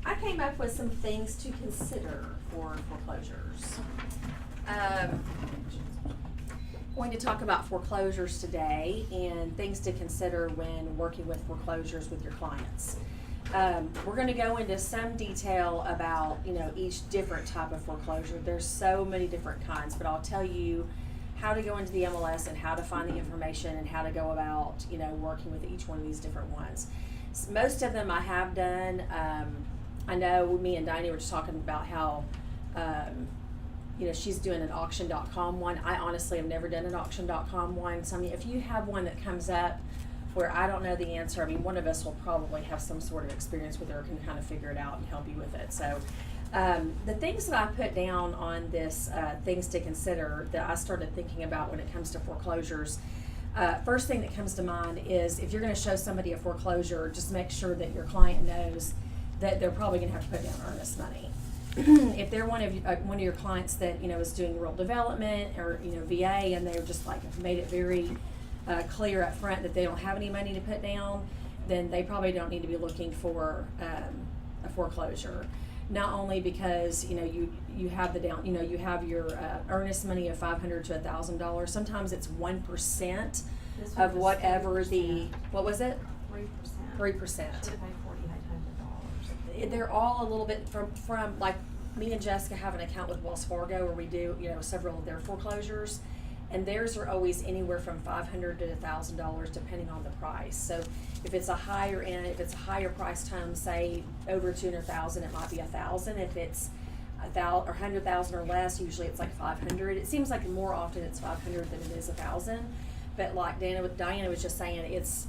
I came up with some things to consider for foreclosures. Going to talk about foreclosures today and things to consider when working with foreclosures with your clients. We're going to go into some detail about, each different type of foreclosure. There's so many different kinds, but I'll tell you how to go into the MLS and how to find the information and how to go about, working with each one of these different ones. So most of them I have done. I know me and Diney were just talking about how, she's doing an auction.com one. I honestly have never done an auction.com one. So, if you have one that comes up where I don't know the answer, one of us will probably have some sort of experience with it or can kind of figure it out and help you with it. So, the things that I put down on this, things to consider that I started thinking about when it comes to foreclosures, first thing that comes to mind is if you're going to show somebody a foreclosure, just make sure that your client knows that they're probably going to have to put down earnest money. If they're one of your clients that is doing rural development or VA, and they're just made it very clear up front that they don't have any money to put down, then they probably don't need to be looking for a foreclosure. Not only because you have the down, you have your earnest money of $500 to $1,000. Sometimes it's 1% of whatever the what was it? 3%. They're all a little bit from like me and Jessica have an account with Wells Fargo where we do several of their foreclosures, and theirs are always anywhere from $500 to $1,000 depending on the price. So if it's a higher end, if it's a higher price home, say over $200,000, it might be $1,000. If it's $100,000 or less, usually it's like $500. It seems like more often it's $500 than it is $1,000. But like Diana was just saying, it's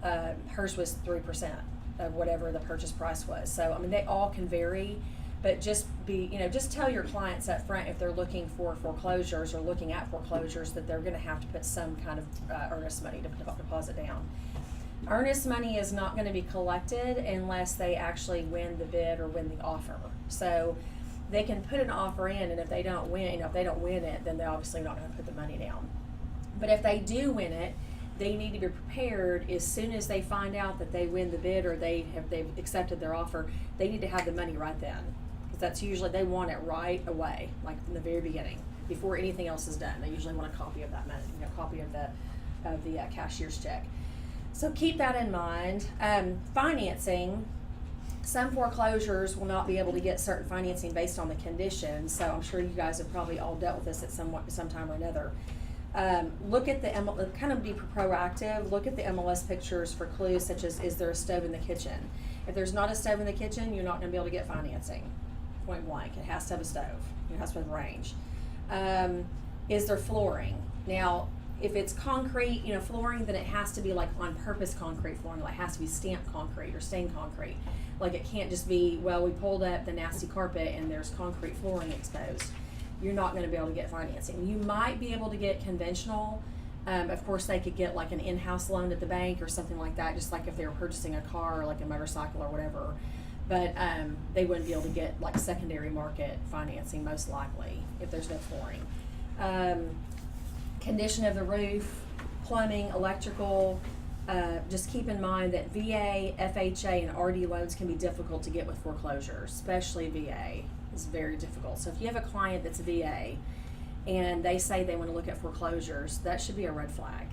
hers was 3% of whatever the purchase price was. So they all can vary, but just just tell your clients up front if they're looking for foreclosures or looking at foreclosures that they're going to have to put some kind of earnest money to deposit down. Earnest money is not going to be collected unless they actually win the bid or win the offer. So they can put an offer in, and if they don't win, it, then they're obviously not going to put the money down. But if they do win it, they need to be prepared as soon as they find out that they win the bid or they've accepted their offer. They need to have the money right then, because that's usually they want it right away, like from the very beginning, before anything else is done. They usually want a copy of that money, a copy of the cashier's check. So keep that in mind. Financing. Some foreclosures will not be able to get certain financing based on the conditions. So I'm sure you guys have probably all dealt with this at some time or another. Look at kind of be proactive. Look at the MLS pictures for clues such as, is there a stove in the kitchen? If there's not a stove in the kitchen, you're not going to be able to get financing. Point blank. It has to have a stove. It has to have range. Is there flooring? Now, if it's concrete, flooring, then it has to be like on purpose concrete flooring. Like it has to be stamped concrete or stained concrete. Like it can't just be, well, we pulled up the nasty carpet and there's concrete flooring exposed. You're not going to be able to get financing. You might be able to get conventional. Of course, they could get like an in-house loan at the bank or something like that, just like if they were purchasing a car or like a motorcycle or whatever. But they wouldn't be able to get like secondary market financing most likely if there's no flooring. Condition of the roof, plumbing, electrical. Just keep in mind that VA, FHA, and RD loans can be difficult to get with foreclosures, especially VA. Is very difficult. So if you have a client that's a VA and they say they want to look at foreclosures, that should be a red flag,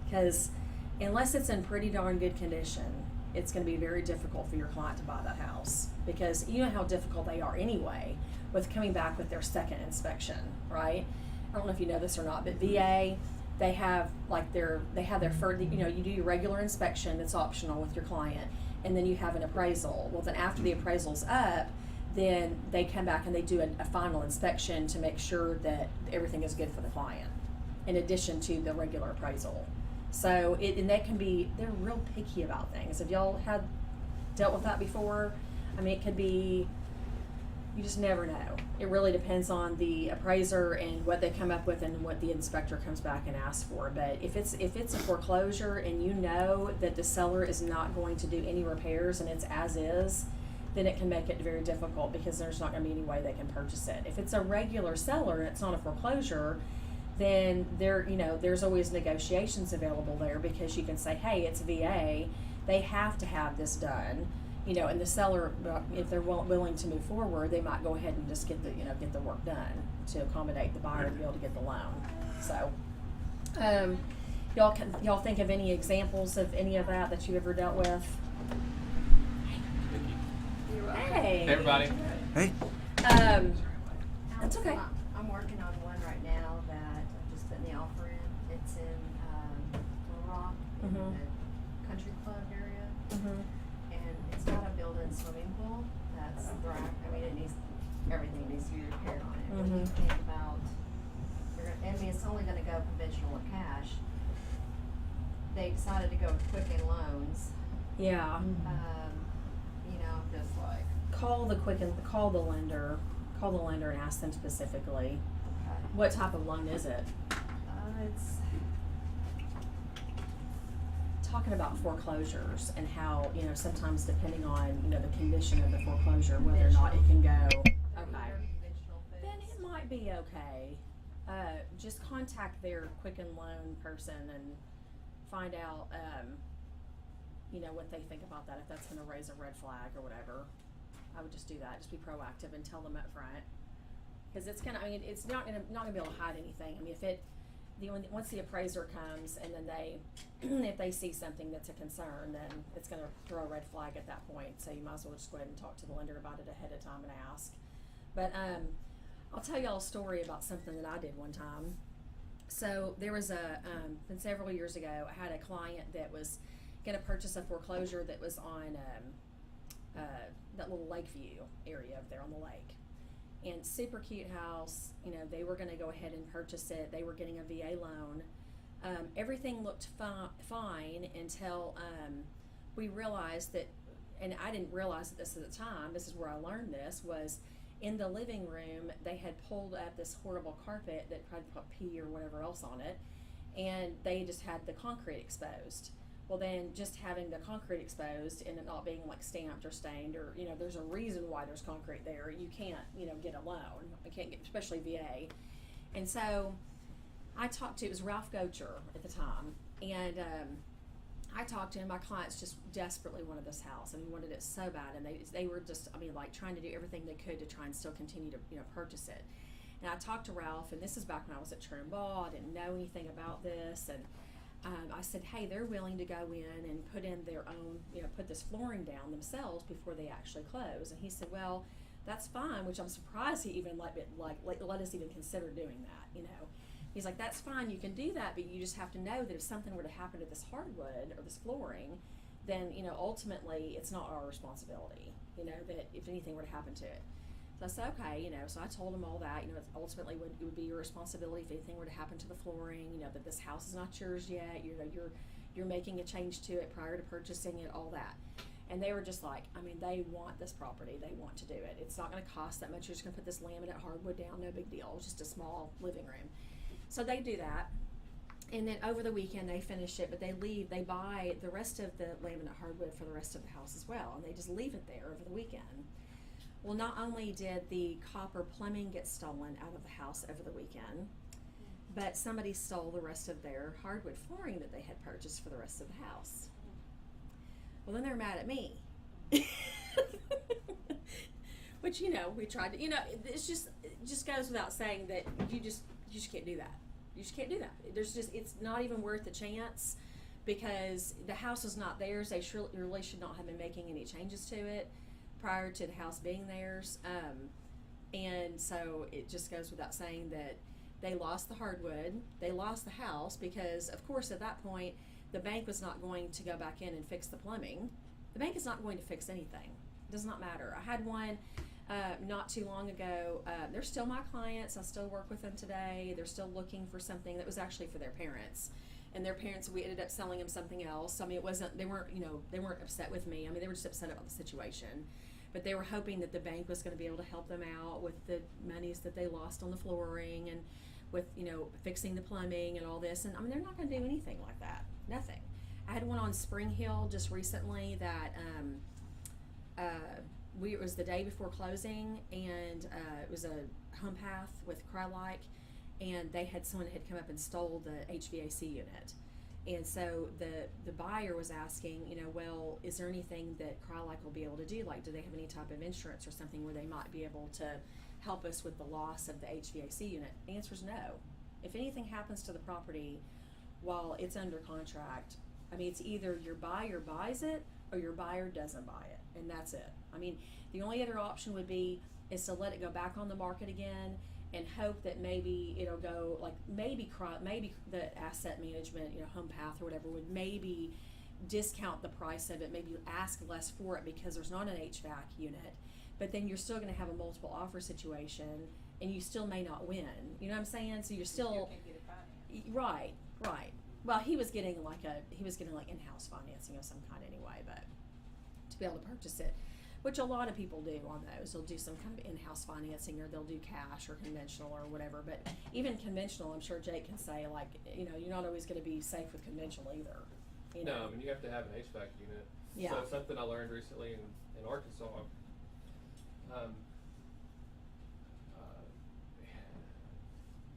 because unless it's in pretty darn good condition, it's going to be very difficult for your client to buy that house, because you know how difficult they are anyway with coming back with their second inspection, right? I don't know if you know this or not, but VA, they have their first, you do your regular inspection that's optional with your client, and then you have an appraisal. Well, then after the appraisal's up, then they come back and they do a final inspection to make sure that everything is good for the client, in addition to the regular appraisal. So they're real picky about things. Have y'all dealt with that before? It could be, you just never know. It really depends on the appraiser and what they come up with and what the inspector comes back and asks for. But if it's a foreclosure and you know that the seller is not going to do any repairs and it's as is, then it can make it very difficult, because there's not going to be any way they can purchase it. If it's a regular seller and it's not a foreclosure, then there's always negotiations available there, because you can say, hey, it's VA, they have to have this done. and the seller, if they're willing to move forward, they might go ahead and just get the work done to accommodate the buyer to be able to get the loan. So, y'all think of any examples of any of that you ever dealt with? Hey. Hey, everybody. Hey. That's okay. I'm working on one right now that I'm just putting the offer in. It's in Little Rock, in Mhm. the country club area, Mm-hmm. and it's got a built-in swimming pool that's everything needs to be repaired on it. When you Mhm. think about, it's only gonna go conventional or cash. They decided to go with Quicken Loans. Yeah. Just like, Call the lender and ask them specifically. okay. What type of loan is it? It's, Talking about foreclosures and how, sometimes depending on, the condition of the foreclosure, whether or not it can go. Okay. conventional Then fixed. it might be okay. Just contact their Quicken Loan person and find out, what they think about that, if that's gonna raise a red flag or whatever. I would just do that, just be proactive and tell them up front. Cause it's not gonna be able to hide anything. Once the appraiser comes and then if they see something that's a concern, then it's gonna throw a red flag at that point. So you might as well just go ahead and talk to the lender about it ahead of time and ask. But, I'll tell y'all a story about something that I did one time. So there was been several years ago, I had a client that was gonna purchase a foreclosure that was on, that little Lakeview area over there on the lake. And super cute house, they were gonna go ahead and purchase it. They were getting a VA loan. Everything looked fine until, we realized that, and I didn't realize this at the time, this is where I learned this, was in the living room, they had pulled up this horrible carpet that had pee or whatever else on it, and they just had the concrete exposed. Well, then just having the concrete exposed and it not being like stamped or stained, or there's a reason why there's concrete there. You can't get a loan. I can't get, especially VA. And so it was Ralph Gocher at the time, and I talked to him. My clients just desperately wanted this house. Wanted it so bad, and they were just trying to do everything they could to try and still continue to purchase it. And I talked to Ralph, and this is back when I was at Trim Ball. I didn't know anything about this, and I said, hey, they're willing to go in and put in their own, put this flooring down themselves before they actually close. And he said, well, that's fine, which I'm surprised he even let us even consider doing that, He's like, that's fine, you can do that, but you just have to know that if something were to happen to this hardwood or this flooring, then, ultimately it's not our responsibility, that if anything were to happen to it. So I said, okay, so I told him all that, ultimately it would be your responsibility if anything were to happen to the flooring, that this house is not yours yet, you're making a change to it prior to purchasing it, all that. And they were just like, they want this property, they want to do it. It's not gonna cost that much, you're just gonna put this laminate hardwood down, no big deal, it's just a small living room. So they do that. And then over the weekend they finish it, but they buy the rest of the laminate hardwood for the rest of the house as well, and they just leave it there over the weekend. Well, not only did the copper plumbing get stolen out of the house over the weekend, but somebody stole the rest of their hardwood flooring that they had purchased for the rest of the house. Well, then they're mad at me. Which, we tried to, it just goes without saying that you just can't do that. You just can't do that. It's not even worth the chance, because the house is not theirs. They really should not have been making any changes to it prior to the house being theirs. And so it just goes without saying that they lost the hardwood, they lost the house, because of course at that point the bank was not going to go back in and fix the plumbing. The bank is not going to fix anything. It does not matter. I had one not too long ago. They're still my clients. I still work with them today. They're still looking for something that was actually for their parents. And their parents, we ended up selling them something else. They weren't upset with me. They were just upset about the situation. But they were hoping that the bank was going to be able to help them out with the monies that they lost on the flooring and with, fixing the plumbing and all this. And they're not going to do anything like that. Nothing. I had one on Spring Hill just recently that it was the day before closing, and it was a home path with Crylike, and someone had come up and stole the HVAC unit. And so the buyer was asking, well, is there anything that Crylike will be able to do? Like, do they have any type of insurance or something where they might be able to help us with the loss of the HVAC unit? The answer is no. If anything happens to the property while it's under contract, I mean, it's either your buyer buys it or your buyer doesn't buy it, and that's it. I mean, the only other option would be is to let it go back on the market again and hope that maybe it'll go, like maybe the asset management, Home Path or whatever would maybe discount the price of it, maybe ask less for it because there's not an HVAC unit, but then you're still going to have a multiple offer situation and you still may not win. You know what I'm saying? So you're still can't get it financed. Right. Well, he was getting like in-house financing of some kind anyway, but to be able to purchase it, which a lot of people do on those. They'll do some kind of in-house financing, or they'll do cash or conventional or whatever. But even conventional, I'm sure Jake can say, like, you're not always going to be safe with conventional either. No, I mean, you have to have an HVAC unit. Yeah. So something I learned recently in Arkansas.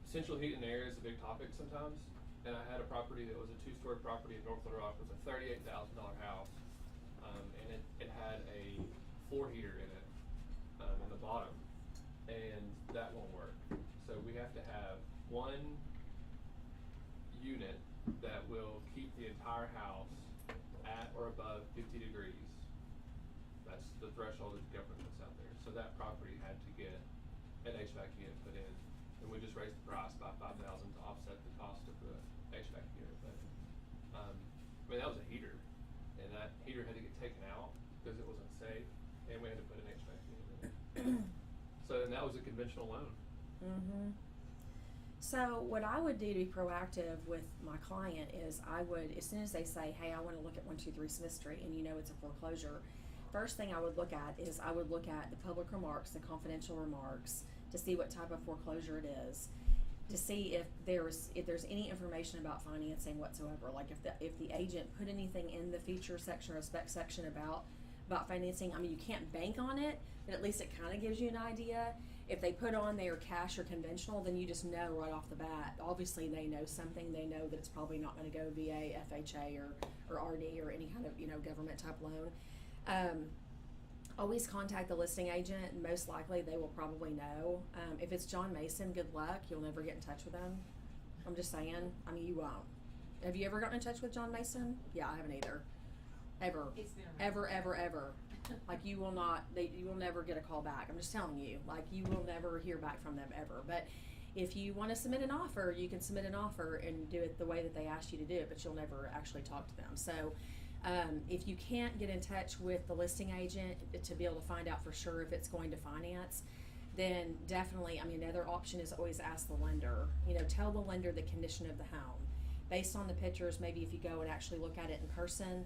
Central heat and air is a big topic sometimes. And I had a property that was a 2-story property in North Little Rock. It was a $38,000 house. And it had a floor heater in it in the bottom. And that won't work. So we have to have one unit that will keep the entire house at or above 50 degrees. That's the threshold that the government puts out there. So that property had to get an HVAC unit put in. And we just raised the price by $5,000 to offset the cost of the HVAC unit. But I mean, that was a heater, and that heater had to get taken out because it wasn't safe, and we had to put an HVAC unit in it. So, and that was a conventional loan. Mm-hmm. So what I would do to be proactive with my client is I would, as soon as they say, hey, I want to look at 123 Smith Street, and it's a foreclosure, first thing I would look at is I would look at the public remarks, the confidential remarks, to see what type of foreclosure it is, to see if there's any information about financing whatsoever. Like if the agent put anything in the feature section or spec section about financing. I mean, you can't bank on it, but at least it kind of gives you an idea. If they put on there cash or conventional, then you just know right off the bat. Obviously, they know something. They know that it's probably not going to go VA, FHA, or RD or any kind of government type loan. Always contact the listing agent. Most likely, they will probably know. If it's John Mason, good luck. You'll never get in touch with them. I'm just saying. I mean, you won't. Have you ever gotten in touch with John Mason? Yeah, I haven't either. Ever. It's been around. Ever. Like, you will not. You will never get a call back. I'm just telling you. Like, you will never hear back from them ever. But if you want to submit an offer, you can submit an offer and do it the way that they asked you to do it. But you'll never actually talk to them. So. If you can't get in touch with the listing agent to be able to find out for sure if it's going to finance, then definitely, I mean, another option is always ask the lender. Tell the lender the condition of the home. Based on the pictures, maybe if you go and actually look at it in person,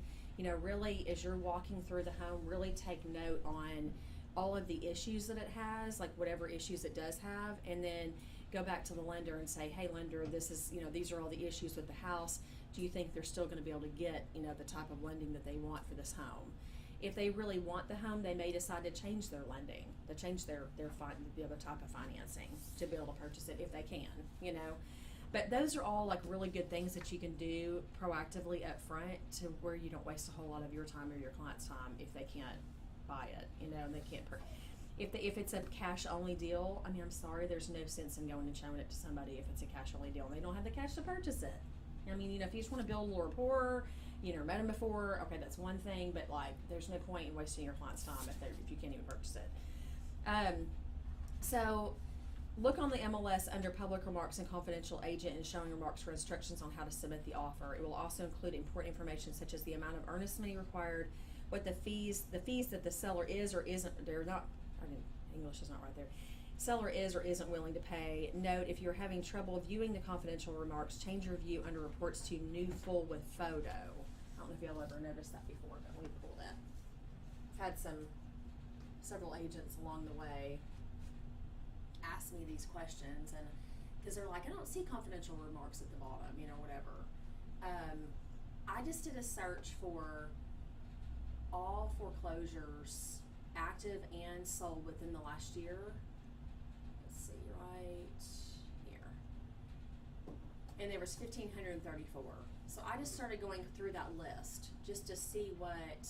really as you're walking through the home, really take note on all of the issues that it has, like whatever issues it does have, and then go back to the lender and say, hey, lender, this is, these are all the issues with the house. Do you think they're still going to be able to get, the type of lending that they want for this home? If they really want the home, they may decide to change their lending, to change their the other type of financing to be able to purchase it if they can, But those are all like really good things that you can do proactively up front to where you don't waste a whole lot of your time or your client's time if they can't buy it, and they can't if it's a cash only deal. I mean, I'm sorry, there's no sense in going and showing it to somebody if it's a cash only deal and they don't have the cash to purchase it. I mean, if you just want to build a little rapport, met them before, okay, that's one thing, but like, there's no point in wasting your client's time if you can't even purchase it. So look on the MLS under public remarks and confidential agent and showing remarks for instructions on how to submit the offer. It will also include important information such as the amount of earnest money required, what the fees that the seller is or isn't, they're not, I mean, English is not right there. Seller is or isn't willing to pay. Note, if you're having trouble viewing the confidential remarks, change your view under reports to new full with photo. I don't know if y'all ever noticed that before, but let me pull that. I've had several agents along the way ask me these questions, and because they're like, I don't see confidential remarks at the bottom, whatever. I just did a search for all foreclosures active and sold within the last year. Let's see, right here. And there was 1,534. So I just started going through that list just to see what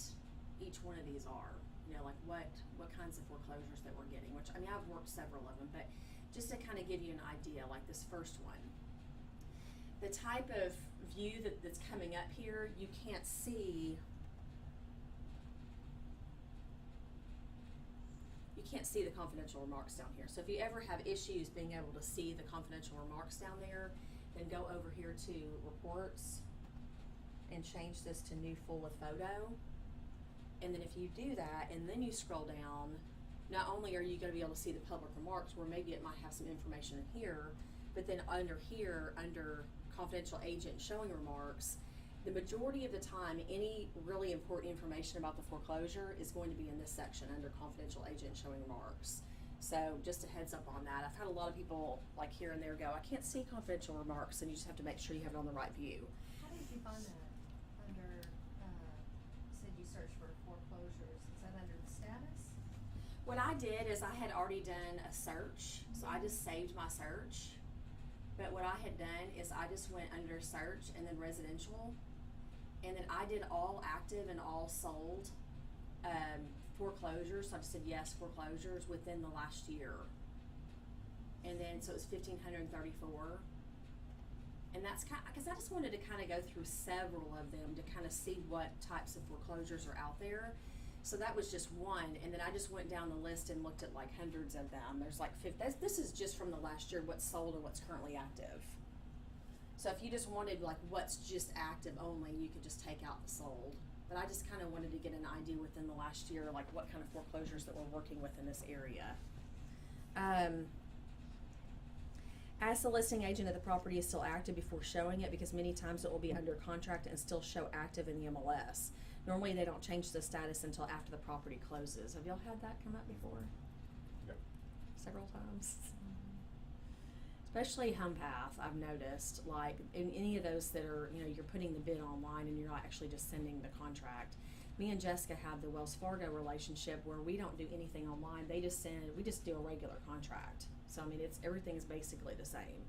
each one of these are. You know, like what kinds of foreclosures that we're getting, which, I mean, I've worked several of them, but just to kind of give you an idea, like this first one. The type of view that's coming up here, you can't see. You can't see the confidential remarks down here. So if you ever have issues being able to see the confidential remarks down there, then go over here to reports and change this to new full with photo. And then if you do that and then you scroll down, not only are you going to be able to see the public remarks where maybe it might have some information in here, but then under here, under confidential agent showing remarks, the majority of the time, any really important information about the foreclosure is going to be in this section under confidential agent showing remarks. So just a heads up on that. I've had a lot of people like here and there go, I can't see confidential remarks, and you just have to make sure you have it on the right view. How did you find that? Under, said you searched for foreclosures, is that under the status? What I did is I had already done a search, so I just saved my search. But what I had done is I just went under search and then residential, and then I did all active and all sold foreclosures. So I just said yes, foreclosures within the last year. And then so it was 1,534. And that's kind of, because I just wanted to kind of go through several of them to kind of see what types of foreclosures are out there. So that was just one, and then I just went down the list and looked at like hundreds of them. There's like 50, this is just from the last year, what's sold or what's currently active. So if you just wanted like what's just active only, you could just take out the sold. But I just kind of wanted to get an idea within the last year, like what kind of foreclosures that we're working with in this area. As the listing agent of the property is still active before showing it, because many times it will be under contract and still show active in the MLS. Normally they don't change the status until after the property closes. Have y'all had that come up before? Yep. Several times. Especially HomePath, I've noticed, like in any of those that are, you know, you're putting the bid online and you're not actually just sending the contract. Me and Jessica have the Wells Fargo relationship where we don't do anything online. They just send, we just do a regular contract. So I mean, everything's basically the same.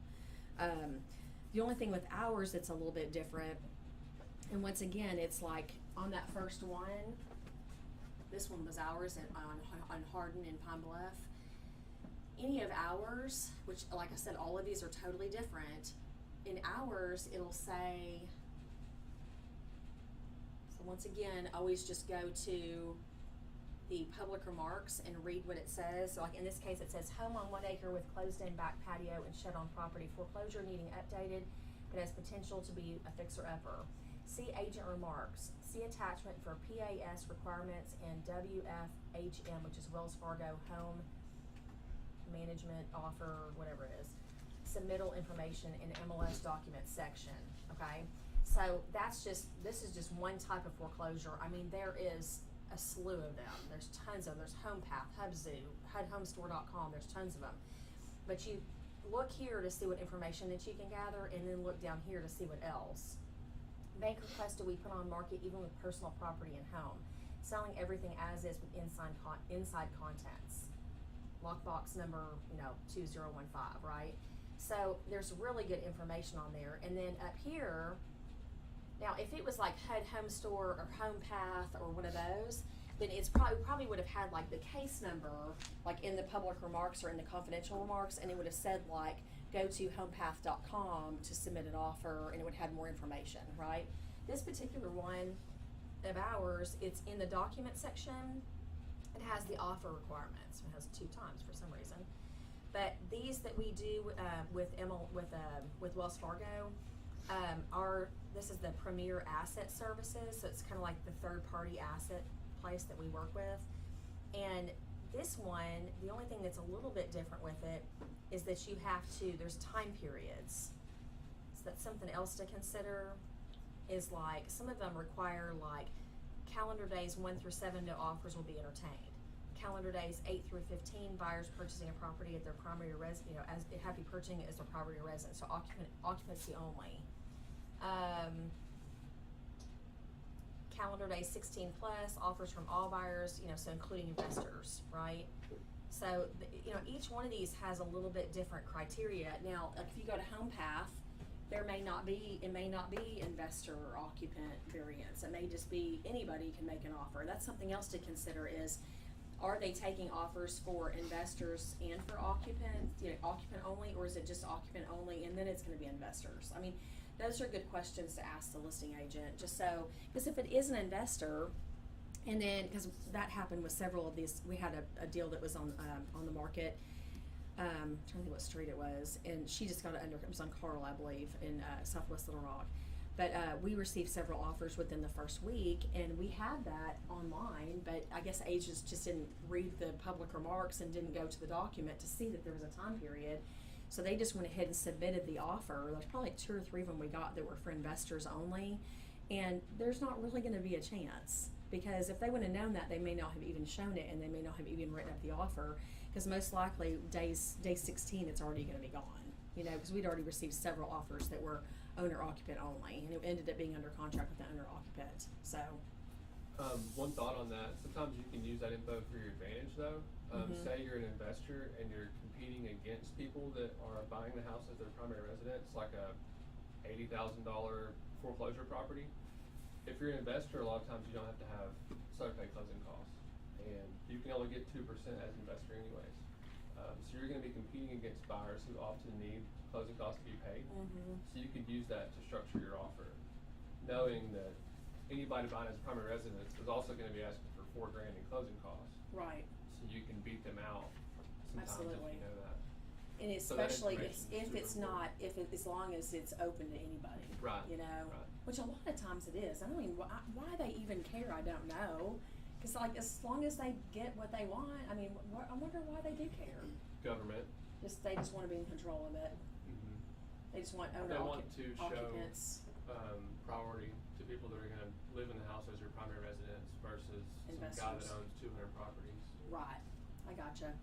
The only thing with ours that's a little bit different, and once again, it's like on that first one, this one was ours on Hardin in Pine Bluff. Any of ours, which like I said, all of these are totally different. In ours, it'll say, so once again, always just go to the public remarks and read what it says. So like in this case, it says home on 1 acre with closed-in back patio and shed-on property, foreclosure needing updated, but has potential to be a fixer-upper. See agent remarks. See attachment for PAS requirements and WFHM, which is Wells Fargo Home Management Offer, whatever it is. Submittal information in MLS documents section, okay? So that's just, this is just one type of foreclosure. I mean, there is a slew of them. There's tons of them. There's HomePath, HubZoo, HUDHomestore.com, there's tons of them. But you look here to see what information that you can gather, and then look down here to see what else. Bank request, do we put on market even with personal property and home? Selling everything as is with inside contents. Lockbox number, 2015, right? So there's really good information on there. And then up here, now if it was like HUD Home Store or HomePath or one of those, then it's probably would have had like the case number like in the public remarks or in the confidential remarks, and it would have said like go to homepath.com to submit an offer, and it would have more information, right? This particular one of ours, it's in the document section. It has the offer requirements. It has 2 times for some reason. But these that we do with Wells Fargo, this is the Premier Asset Services, so it's kind of like the third-party asset place that we work with. And this one, the only thing that's a little bit different with it is that you have to, there's time periods. So that's something else to consider, is like some of them require like calendar days 1 through 7 no offers will be entertained. Calendar days 8 through 15, buyers purchasing a property at their primary residence, as they have to be purchasing it as their primary residence, so occupancy only. Calendar day 16 plus, offers from all buyers, so including investors, right? So, each one of these has a little bit different criteria. Now, like if you go to HomePath, There may not be, it may not be investor or occupant variance. It may just be anybody can make an offer. That's something else to consider is, are they taking offers for investors and for occupant, occupant only, or is it just occupant only and then it's gonna be investors? I mean, those are good questions to ask the listing agent, just so, because if it is an investor, and then, because that happened with several of these, we had a deal that was on the market, trying to think what street it was, and she just got it under, it was on Carl, I believe, in Southwest Little Rock. But we received several offers within the first week, and we had that online, but I guess agents just didn't read the public remarks and didn't go to the document to see that there was a time period. So they just went ahead and submitted the offer. There's probably 2 or 3 of them we got that were for investors only, and there's not really gonna be a chance. Because if they would have known that, they may not have even shown it, and they may not have even written up the offer, because most likely day 16 it's already going to be gone. Because we'd already received several offers that were owner occupant only, and it ended up being under contract with the owner occupant. So, one thought on that: sometimes you can use that info for your advantage, though. Say you're an investor and you're competing against people that are buying the house as their primary residence, like a $80,000 foreclosure property. If you're an investor, a lot of times you don't have to have pay closing costs, and you can only get 2% as an investor anyways. So you're going to be competing against buyers who often need closing costs to be paid. So you could use that to structure your offer, knowing that anybody buying as a primary residence is also going to be asking for $4,000 in closing costs. right. So you can beat them out sometimes Absolutely. if you know that. And So that especially information's if super it's important. not, as long as it's open to anybody. Right, right. Which a lot of times it is. I don't mean, why they even care, I don't know. Because, like, as long as they get what they want, I mean, I wonder why they do care. Government. They just want to be in control of it. They just want owner They want to show occupants. priority to people that are going to live in the house as their primary residence versus some guy that Investors. owns 200 properties. Right, I gotcha.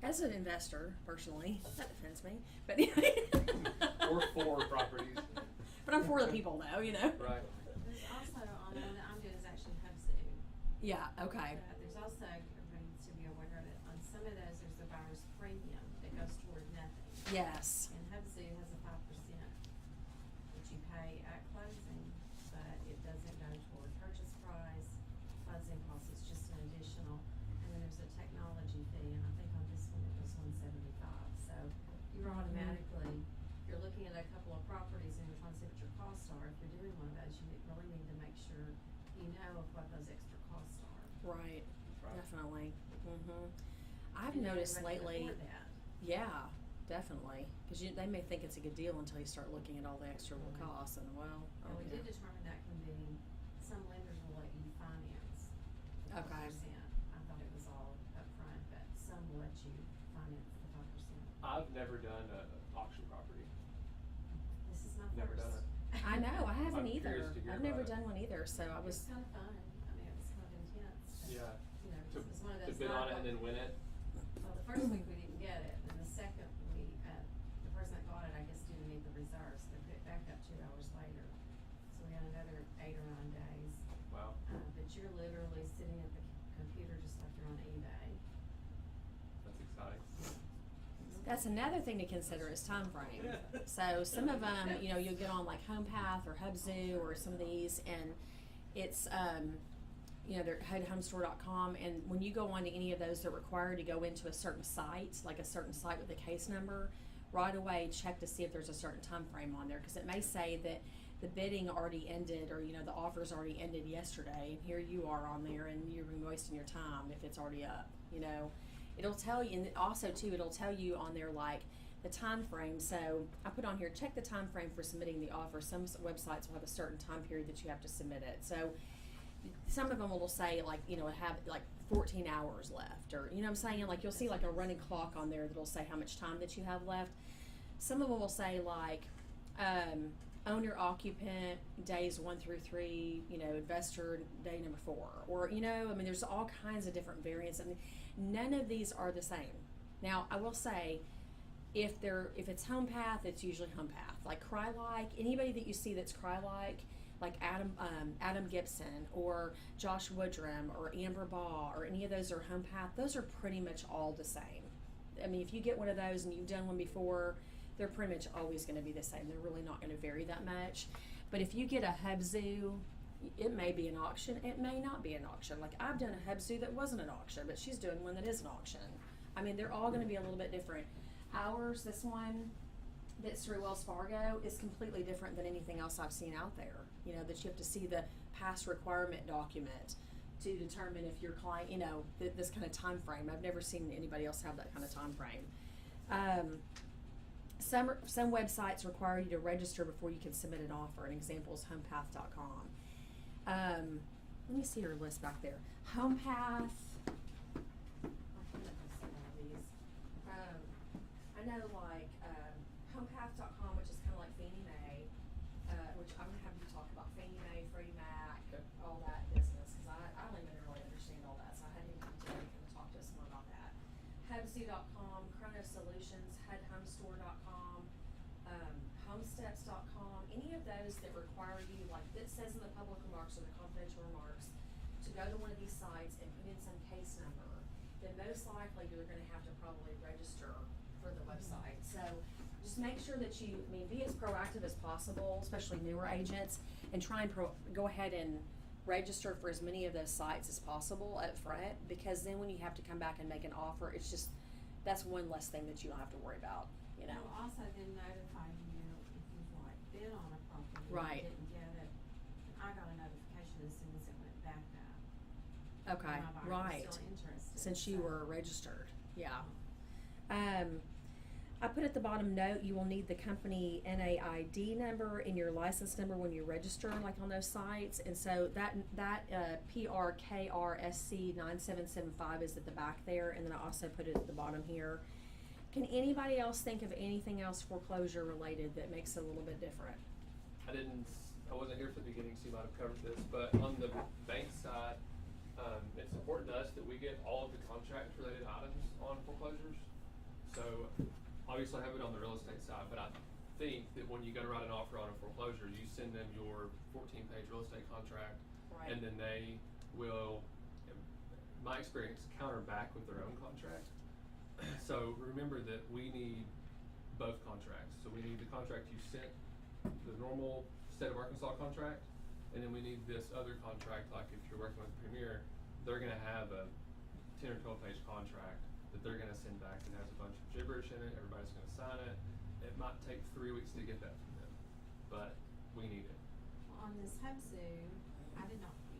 As an investor, personally, that offends me, but anyway. Or 4 properties. But I'm for the people, though, Right. There's also, on the one that I'm doing is actually HubZoo. Yeah, okay. There's also, everybody needs to be aware of it, on some of those, there's a buyer's premium that goes toward nothing. Yes. And HubZoo has a 5% that you pay at closing, but it doesn't go toward purchase price, closing costs, it's just an additional. And then there's a technology fee, and I think on this one it was $175. So you're automatically, if you're looking at a couple of properties and you're trying to see what your costs are, if you're doing one of those, you really need to make sure you know of what those extra costs are. Right, Right. definitely. I've And noticed everybody can lately, afford that. yeah, definitely. Because they may think it's a good deal until you start looking at all the extra costs and, well, And we did determine that can be, some lenders will let you finance the 5%. Okay. I thought it was all upfront, but some will let you finance the 5%. I've never done an auction property. This is my Never first. done it. I know, I haven't I'm either. curious to hear I've never about it. done one either, so I It was was, kind of fun. I mean, it was kind of intense. But, Yeah. You know, To, it was one of to those. bid on it and then win it. Well, the first week we didn't get it, and the second week, the person that got it, I guess, didn't meet the reserves. They put it back up 2 hours later. So we had another 8 or 9 days. Wow. But you're literally sitting at the computer just like you're on eBay. That's exciting. that's another thing to consider is time frame. So some of them, you'll get on like HomePath or HubZoo or some of these, and it's, they're homestore.com, and when you go on to any of those, they're required to go into a certain site, like a certain site with a case number. Right away, check to see if there's a certain time frame on there, because it may say that the bidding already ended, or the offer's already ended yesterday, and here you are on there, and you're wasting your time if it's already up. It'll tell you, and also too, it'll tell you on there like the time frame. So I put on here, check the time frame for submitting the offer. Some websites will have a certain time period that you have to submit it. So some of them will say like, have like 14 hours left, or what I'm saying, like you'll see like a running clock on there that'll say how much time that you have left. Some of them will say like owner occupant days 1 through 3, investor day number 4, or there's all kinds of different variants. None of these are the same. Now I will say, if it's HomePath, it's usually HomePath. Like CryLike, anybody that you see that's CryLike, like Adam Gibson or Josh Woodrum or Amber Baugh or any of those are HomePath, those are pretty much all the same. I mean, if you get one of those and you've done one before, they're pretty much always gonna be the same, they're really not gonna vary that much. But if you get a hub zoo, it may be an auction, it may not be an auction. Like, I've done a hub zoo that wasn't an auction, but she's doing one that is an auction. I mean, they're all gonna be a little bit different. Ours, this one that's through Wells Fargo, is completely different than anything else I've seen out there. You know, that you have to see the past requirement document to determine if your client, you know, this kind of time frame. I've never seen anybody else have that kind of time frame. Some websites require you to register before you can submit an offer. An example is homepath.com. Let me see your list back there. HomePath. I know, like, homepath.com, which is kind of like Fannie Mae, which I'm gonna have you talk about Fannie Mae, Freddie Mac, Okay. all that business, cause I don't even really understand all that, so I had him come today and talk to us more about that. Hubzoo.com, Chrono Solutions, HUDHomestore.com, Homesteps.com, any of those that require you, like, that says in the public remarks or the confidential remarks, to go to one of these sites and put in some case number, then most likely you're gonna have to probably register for the website. So just make sure that you, I mean, be as proactive as possible, especially newer agents, and try and go ahead and register for as many of those sites as possible up front, because then when you have to come back and make an offer, it's just, that's one less thing that you don't have to worry about, you know. It'll also then notify you if you've like bid on a property Right. and didn't get it. And I got a notification as soon as it went back up. Okay, My buyer was right. still interested, Since you so- were registered, yeah. I put at the bottom note, you will need the company NAID number and your license number when you register, like on those sites. And so that PRKRSC 9775 is at the back there, and then I also put it at the bottom here. Can anybody else think of anything else foreclosure related that makes it a little bit different? I wasn't here for the beginning, so you might have covered this, but on the bank side, it's important to us that we get all of the contract related items on foreclosures. So obviously I have it on the real estate side, but I think that when you go to write an offer on a foreclosure, you send them your 14-page real estate contract, Right. and then they will, in my experience, counter back with their own contract. So remember that we need both contracts. So we need the contract you sent, the normal State of Arkansas contract, and then we need this other contract, like if you're working with Premier, they're gonna have a 10 or 12-page contract that they're gonna send back that has a bunch of gibberish in it, everybody's gonna sign it. It might take 3 weeks to get that from them, but we need it. Well, on this Hubzoo,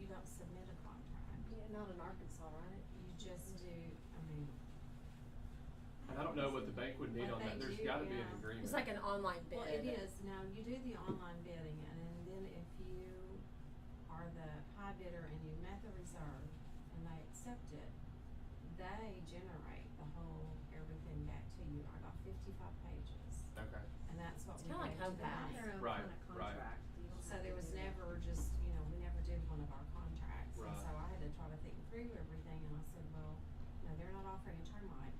you don't submit a contract. Yeah, not in Arkansas, right? You just do, I mean. And I don't know what the bank would need What on that, they there's do, gotta be an yeah. agreement. It's like an online bid. Well, it is. Now, you do the online bidding, and then if you are the high bidder and you met the reserve and they accept it, they generate the whole, everything back to you. I got 55 pages, Okay. and that's what It's we kinda like gave to the HomePath. bank. Their own Right, kind of right. contract. You don't So have there to was do that. never just, we never did one of our contracts, and Right. so I had to try to think through everything, and I said, well, no, they're not offering a termite.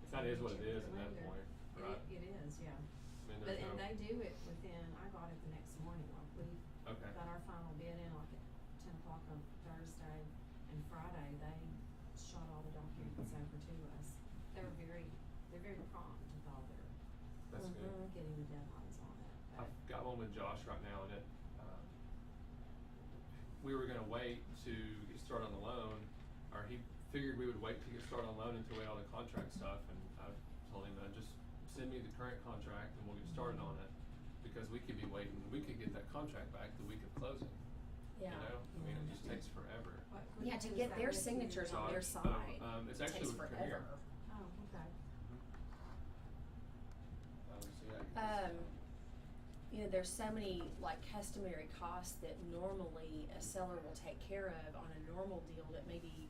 If that is what it is at that Lender. point, right? It is, yeah. I mean, But, there's and no, they do it within, I got it the next morning, like we okay, got our final bid in like at 10 o'clock on Thursday, and Friday, they shot all the documents over to us. They're very prompt with all their, that's good. Mhm. getting the deadlines on it, but. I've got one with Josh right now, and we were gonna wait to get started on the loan, or he figured we would wait to get started on the loan until we had all the contract stuff, and I told him, just send me the current contract and we'll get started on it, because we could be waiting, we could get that contract back the week of closing, Yeah. you know? I mean, it just takes forever. What- Yeah, to who's get that their with you? signatures on their Josh, side. it's actually takes with forever. Premier. Oh, okay. So yeah, There's so many like customary costs that normally a seller will take care of on a normal deal that maybe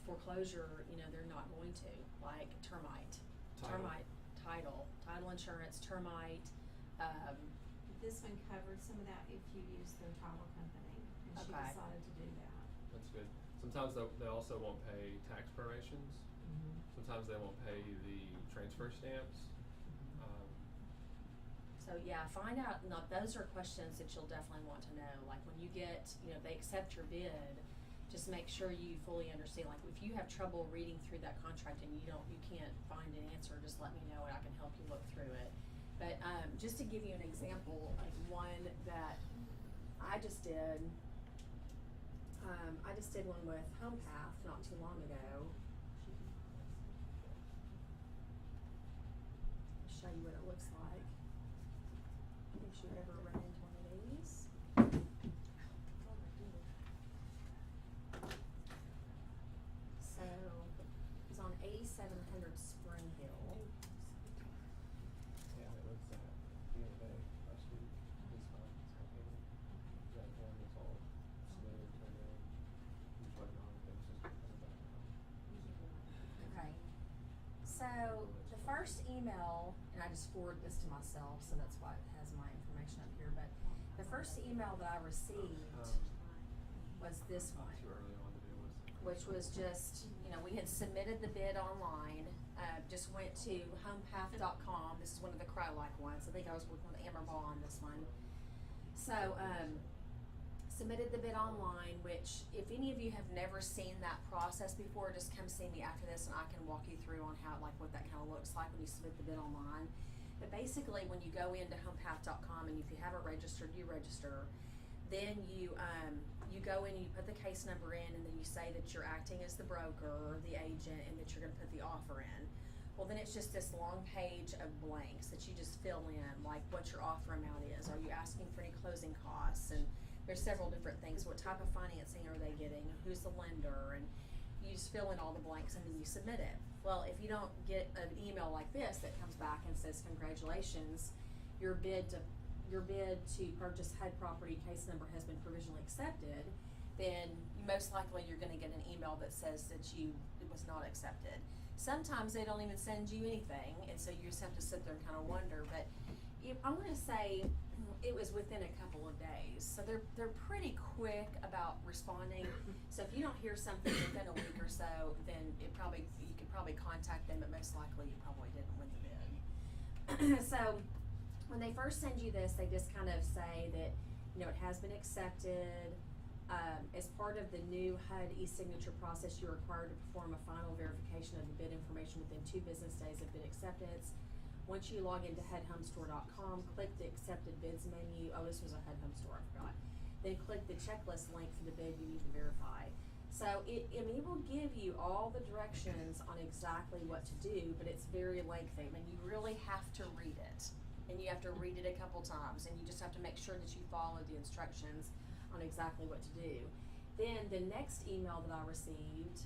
foreclosure, they're not going to, like termite, title insurance, termite. This one covered some of that if you use their title company, and she Okay. decided to do that. that's good. Sometimes they also won't pay tax prorations. Sometimes they won't pay the transfer stamps. So yeah, find out, those are questions that you'll definitely want to know, like when you get, if they accept your bid, just make sure you fully understand, like if you have trouble reading through that contract and you can't find an answer, just let me know and I can help you look through it. But, just to give you an example of one that I just did, one with Home Path not too long ago. Show you what it looks like. If you ever run into one of these. So, it's on 8700 Spring Hill. Yeah, it looks at the other day, last week, this month, that one is all submitted, turned in, just waiting on things just coming back now. Okay. So the first email, and I just forwarded this to myself, so that's why it has my information up here, but the first email that I received was this one, Too early on to do with. which was just, you know, we had submitted the bid online, just went to homepath.com. This is one of the Crow-like ones. I think I was working with Amber Ball on this one. So, submitted the bid online, which if any of you have never seen that process before, just come see me after this and I can walk you through on how, like, what that kind of looks like when you submit the bid online. But basically, when you go into homepath.com and if you haven't registered, you register. Then you go in and you put the case number in, and then you say that you're acting as the broker or the agent and that you're going to put the offer in. Well, then it's just this long page of blanks that you just fill in, like what your offer amount is. Are you asking for any closing costs? And there's several different things. What type of financing are they getting? Who's the lender? And you just fill in all the blanks and then you submit it. Well, if you don't get an email like this that comes back and says, congratulations, your bid to purchase HUD property case number has been provisionally accepted, then most likely you're going to get an email that says that it was not accepted. Sometimes they don't even send you anything, and so you just have to sit there and kind of wonder. But I want to say it was within a couple of days, so they're pretty quick about responding. So if you don't hear something within a week or so, then you could probably contact them, but most likely you probably didn't win the bid. So when they first send you this, they just kind of say that, you know, it has been accepted. As part of the new HUD e-signature process, you're required to perform a final verification of the bid information within 2 business days of bid acceptance. Once you log into HUDHomestore.com, click the accepted bids menu. Oh, this was a HUD Home Store, I forgot. Then click the checklist link for the bid you need to verify. So it will give you all the directions on exactly what to do, but it's very lengthy. I mean, you really have to read it. And you have to read it a couple times, and you just have to make sure that you follow the instructions on exactly what to do. Then the next email that I received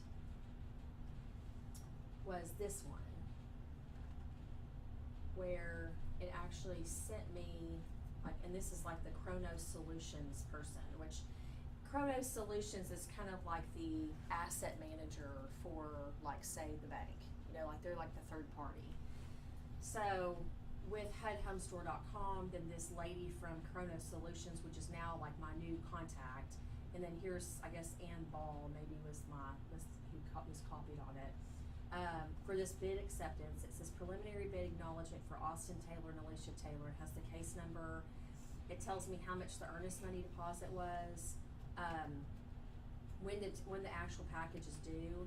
was this one, where it actually sent me, like, and this is like the Chronos Solutions person, which Chronos Solutions is kind of like the asset manager for, like, say, the bank. You know, like they're like the third party. So with HUDHomestore.com, then this lady from Chronos Solutions, which is now like my new contact, and then here's, I guess, Ann Ball maybe was who's copied on it. For this bid acceptance, it says preliminary bid acknowledgement for Austin Taylor and Alicia Taylor. It has the case number. It tells me how much the earnest money deposit was, when the actual package is due.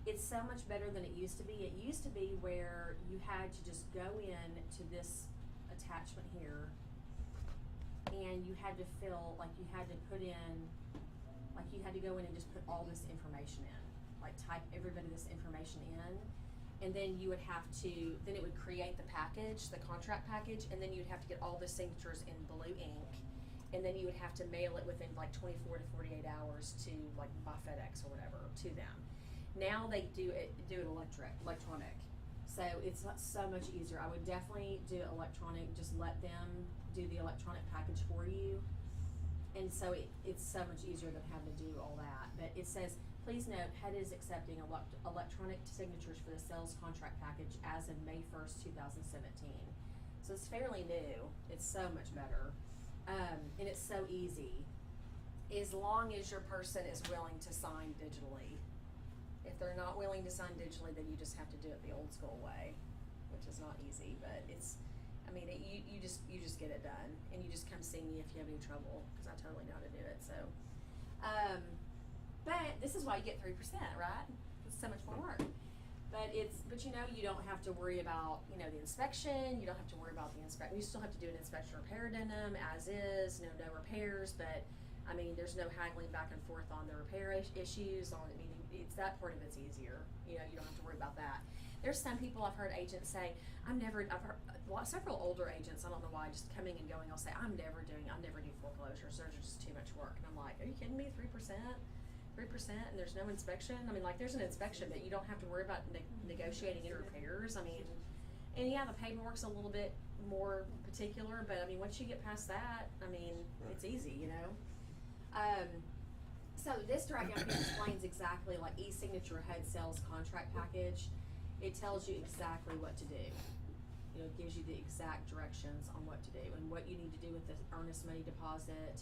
It's so much better than it used to be. It used to be where you had to just go in to this attachment here, and you had to fill, like, you had to put in, like, you had to go in and just put all this information in, like type every bit of this information in, and then you would have to, then it would create the package, the contract package, and then you'd have to get all the signatures in blue ink, and then you would have to mail it within like 24 to 48 hours to, like, by FedEx or whatever, to them. Now they do it electronic. So it's so much easier. I would definitely do electronic, just let them do the electronic package for you. And so it's so much easier than having to do all that. But it says, please note, HUD is accepting electronic signatures for the sales contract package as of May 1st, 2017. So it's fairly new. It's so much better. And it's so easy. As long as your person is willing to sign digitally. If they're not willing to sign digitally, then you just have to do it the old school way, which is not easy, but it's, I mean, you just get it done, and you just come see me if you have any trouble, because I totally know how to do it. So, but this is why you get 3%, right? It's so much more work. But you know, you don't have to worry about, you know, the inspection, you don't have to worry about the you still have to do an inspection repair addendum as is, no repairs, but, I mean, there's no haggling back and forth on the repair issues, I mean, it's that part of it's easier, you know, you don't have to worry about that. There's some people I've heard agents say, I've heard several older agents, I don't know why, just coming and going, I'll say, I never do foreclosures, those are just too much work, and I'm like, are you kidding me, 3%, and there's no inspection? I mean, like, there's an inspection, but you don't have to worry about negotiating any repairs, I mean, and yeah, the paperwork's a little bit more particular, but I mean, once you get past that, I mean, it's easy, you know? So this drop down here explains exactly, like, e-signature HUD sales contract package. It tells you exactly what to do. You know, it gives you the exact directions on what to do and what you need to do with the earnest money deposit.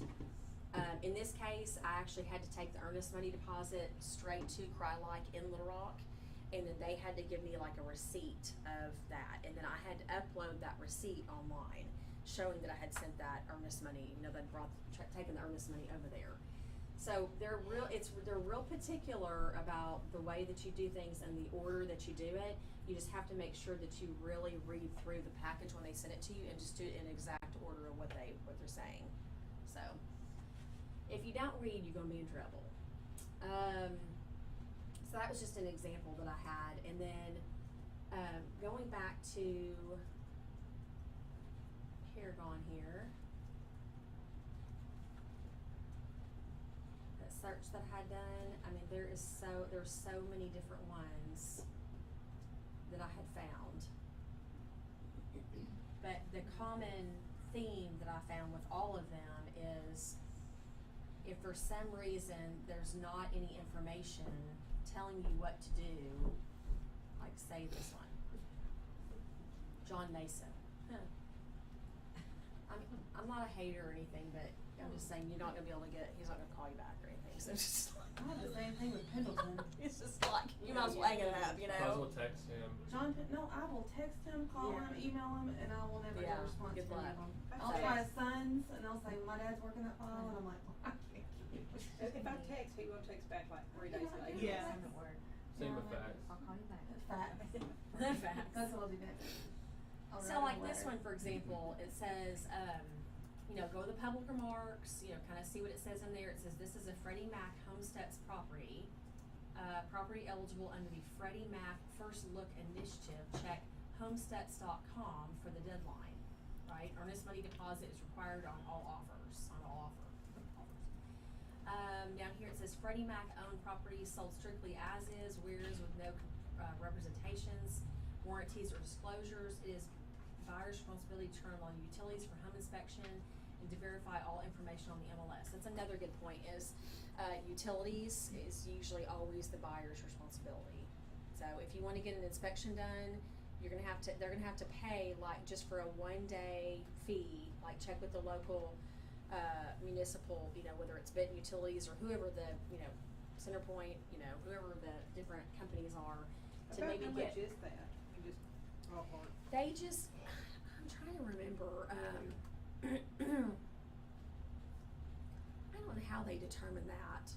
In this case, I actually had to take the earnest money deposit straight to Crylike in Little Rock, and then they had to give me like a receipt of that, and then I had to upload that receipt online, showing that I had sent that earnest money, you know, that taken the earnest money over there. So they're real particular about the way that you do things and the order that you do it. You just have to make sure that you really read through the package when they send it to you and just do it in exact order of what they're saying. So if you don't read, you're gonna be in trouble. So that was just an example that I had, and then going back to Paragon here. Search that I had done, I mean, there's so many different ones that I had found. But the common theme that I found with all of them is if for some reason there's not any information telling you what to do, like say this one, John Mason. I'm not a hater or anything, but I'm just saying he's not gonna call you back or anything, so it's just like. I had the same thing with Pendleton. It's just like, you might as well hang it up, you know? Might as well text him. No, I will text him, call him, email him, and I will never get a response good from luck. him. I'll try his sons, and they'll say, my dad's working that file, and I'm like, well, I can't. If I text, he will text back like 3 days later. Yeah. Same at work. Same with fax. I'll call you back. Facts. That's what I'll do next. I'll So write like him a this letter. one, for example, it says, you know, go to the public remarks, you know, kind of see what it says in there. It says, this is a Freddie Mac Homesteads property. Property eligible under the Freddie Mac First Look Initiative. Check homesteads.com for the deadline, right? Earnest money deposit is required on all offers, offers. Down here it says Freddie Mac owned property sold strictly as is, whereas with no representations, warranties, or disclosures. It is buyer's responsibility to turn on utilities for home inspection and to verify all information on the MLS. That's another good point is utilities is usually always the buyer's responsibility. So if you want to get an inspection done, they're gonna have to pay like just for a 1-day fee, like check with the local municipal, you know, whether it's Benton Utilities or whoever the, you know, Centerpoint, you know, whoever the different companies are, to About maybe how get. much is that? You just ballpark. They just, I'm trying to remember, I don't know how they determine that.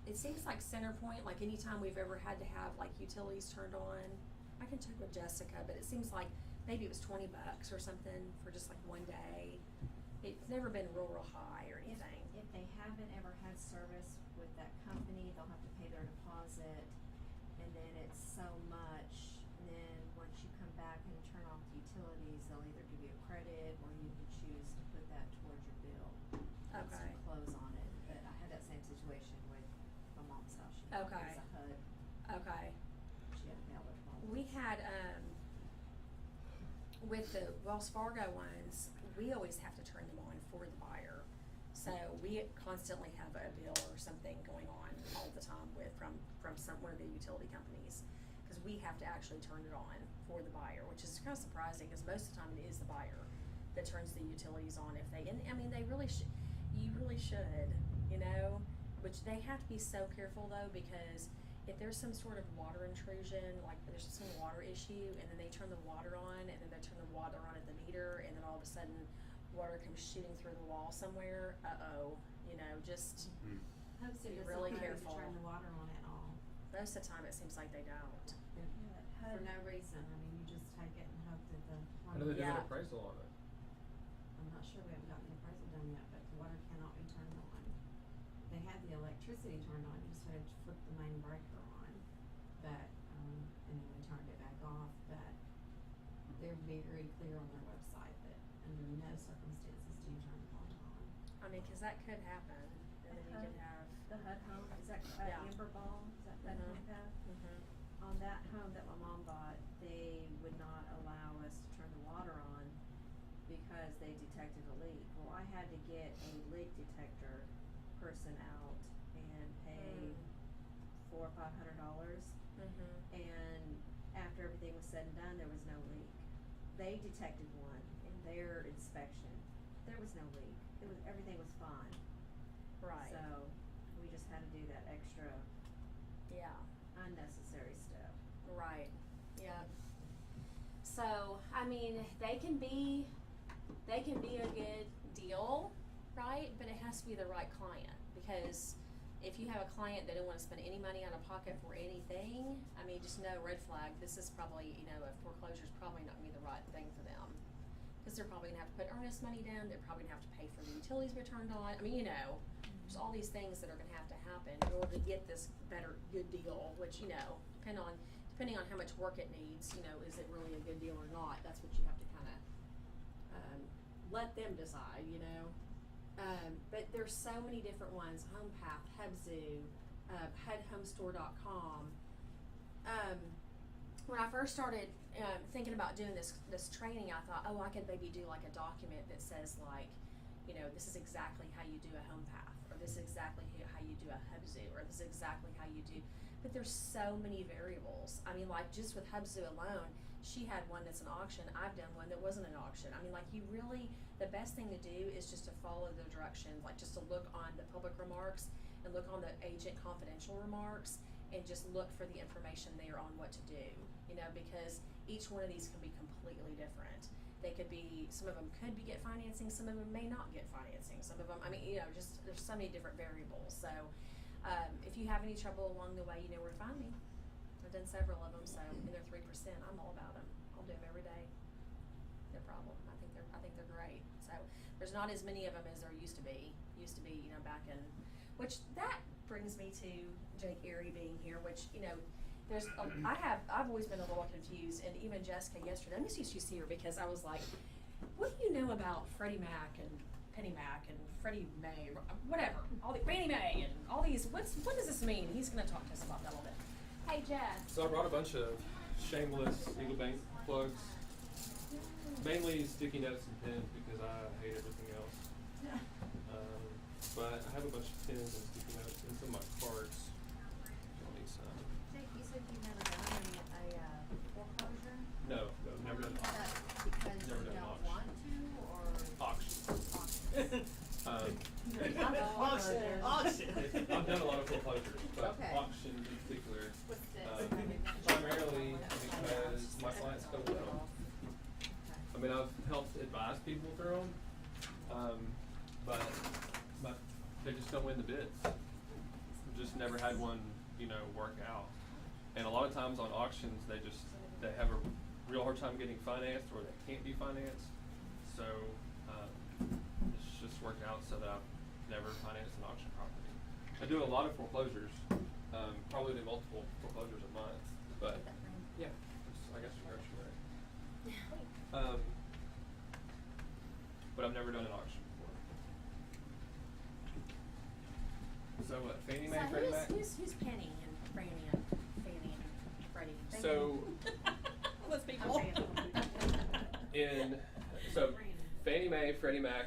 It seems like Centerpoint, like anytime we've ever had to have like utilities turned on, I can check with Jessica, but it seems like maybe it was $20 or something for just like 1 day. It's never been real high or anything. If they haven't ever had service with that company, they'll have to pay their deposit, and then it's so much, and then once you come back and turn off the utilities, they'll either give you a credit, or you can choose to put that towards your bill. Put Okay. some close on it, but I had that same situation with my mom's house. She Okay. was a HUD, Okay. she had to pay all their deposits. We had, with the Wells Fargo ones, we always have to turn them on for the buyer. So we constantly have a bill or something going on all the time from one of the utility companies, because we have to actually turn it on for the buyer, which is kind of surprising, because most of the time it is the buyer that turns the utilities on if they, and I mean, you really should, you know, which they have to be so careful though, because if there's some sort of water intrusion, like there's some water issue, and then they turn the water on, and then they turn the water on at the meter, and then all of a sudden water comes shooting through the wall somewhere, you know, just HUD be doesn't really know to careful. turn the water on at all. most of the time it seems like they don't. Yeah, for no reason, I mean, you just take it and hope that the. I know they do an Yeah. appraisal on it. I'm not sure, we haven't gotten the appraisal done yet, but the water cannot be turned on. They had the electricity turned on, you just had to flip the main breaker on, but, and then we turned it back off, but they're very clear on their website that under no circumstances do you turn the water on. I mean, 'cause that could happen, and then you could have. The HUD home, is that, Yeah. Amber Ball, is that HUD home path? Mm-hmm. On that home that my mom bought, they would not allow us to turn the water on because they detected a leak. Well, I had to get a leak detector person out and pay $400 or $500. Mm-hmm. And after everything was said and done, there was no leak. They detected one in their inspection. There was no leak. Everything was fine. Right. So we just had to do that extra Yeah. unnecessary step. Right. Yeah. So, I mean, they can be a good deal, right? But it has to be the right client, because if you have a client that don't want to spend any money out of pocket for anything, I mean, just know, red flag, this is probably, a foreclosure is probably not gonna be the right thing for them. Cause they're probably gonna have to put earnest money down, they're probably gonna have to pay for the utilities to be turned on, I mean, there's all these things that are gonna have to happen in order to get this good deal, which, depending on how much work it needs, is it really a good deal or not, that's what you have to kinda, let them decide, but there's so many different ones, HomePath, Hubzu, HUDHomestore.com. When I first started thinking about doing this training, I thought, I could maybe do like a document that says like, this is exactly how you do a HomePath, or this is exactly how you do a Hubzu, or this is exactly how you do. But there's so many variables. I mean, like just with Hubzu alone, she had one that's an auction. I've done one that wasn't an auction. I mean, like the best thing to do is just to follow the directions, like just to look on the public remarks and look on the agent confidential remarks and just look for the information there on what to do, because each one of these can be completely different. Some of them could get financing, some of them may not get financing, some of them, just there's so many different variables. So, if you have any trouble along the way, you know where to find me. I've done several of them, so, and they're 3%, I'm all about them. I'll do them every day. No problem. I think they're great. So, there's not as many of them as there used to be, back in, which that brings me to Jake Arey being here, which, I've always been a little confused, and even Jessica yesterday, let me see if she's here, because I was like, what do you know about Freddie Mac and Penny Mac and Freddie Mae, whatever, Fannie Mae and all these, what does this mean? He's gonna talk to us about that a little bit. Hey, Jess. So I brought a bunch of shameless Eagle Bank plugs, mainly sticky notes and pins because I hate everything else. But I have a bunch of pins and sticky notes and some of my cards. I'll need some. Jake, you said you've never done a foreclosure? No, never done Is auction. that because Never you done don't auction. want to, or? Auction. Auction. I've done a lot of foreclosures, but Okay. auctions in particular, What's this? primarily because my clients come with them. I mean, I've helped advise people through them, but they just don't win the bids. Just never had one, work out. And a lot of times on auctions, they have a real hard time getting financed, or they can't be financed. So it's just worked out so that I've never financed an auction property. I do a lot of foreclosures, probably the multiple foreclosures a month, but yeah, I guess you're right. But I've never done an auction before. So what, Fannie Mae, Freddie Mac? Who's Penny and Franny and Fanny and Freddie? So Those people. So Fannie Mae, Freddie Mac,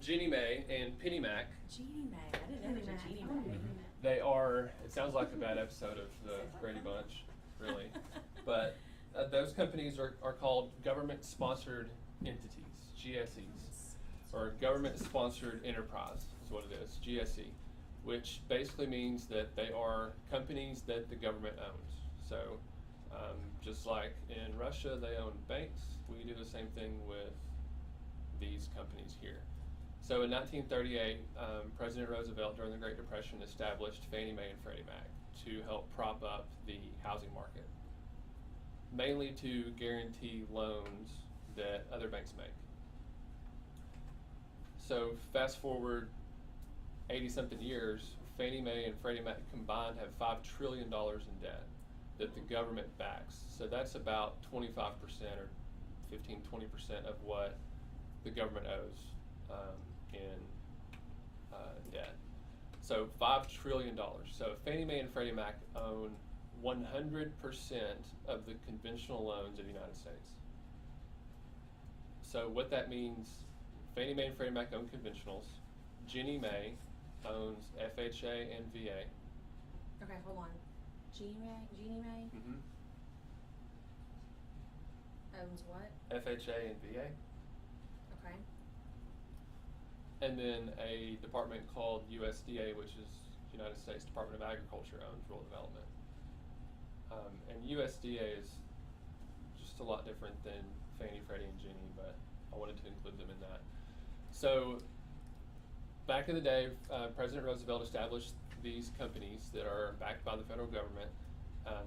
Ginnie Mae, and Penny Mac. Jeannie Mae. I didn't know there was a Jeannie Mae. They are, it sounds like a bad episode of the Brady Bunch, really. But those companies are called government-sponsored entities, GSEs, or government-sponsored enterprise is what it is, GSE, which basically means that they are companies that the government owns. So just like in Russia, they own banks, we do the same thing with these companies here. So in 1938, President Roosevelt, during the Great Depression, established Fannie Mae and Freddie Mac to help prop up the housing market. mainly to guarantee loans that other banks make. So fast forward 80-something years, Fannie Mae and Freddie Mac combined have $5 trillion in debt that the government backs. So that's about 25% or 15-20% of what the government owes in debt. So $5 trillion. So Fannie Mae and Freddie Mac own 100% of the conventional loans in the United States. So what that means, Fannie Mae and Freddie Mac own conventionals. Ginnie Mae owns FHA and VA. Okay, hold on. Jeannie Mae Mm-hmm. owns what? FHA and VA. Okay. And then a department called USDA, which is United States Department of Agriculture, owns rural development. And USDA is just a lot different than Fannie, Freddie, and Ginnie, but I wanted to include them in that. So back in the day, President Roosevelt established these companies that are backed by the federal government,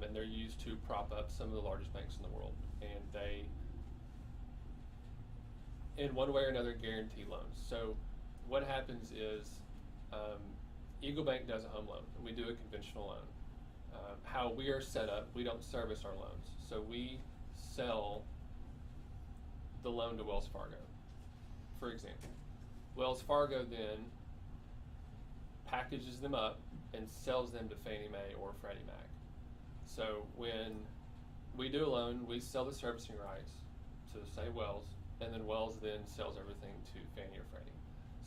and they're used to prop up some of the largest banks in the world. And they, in one way or another, guarantee loans. So what happens is Eagle Bank does a home loan, and we do a conventional loan. How we are set up, we don't service our loans. So we sell the loan to Wells Fargo, for example. Wells Fargo then packages them up and sells them to Fannie Mae or Freddie Mac. So when we do a loan, we sell the servicing rights to, say, Wells, and then Wells then sells everything to Fannie or Freddie.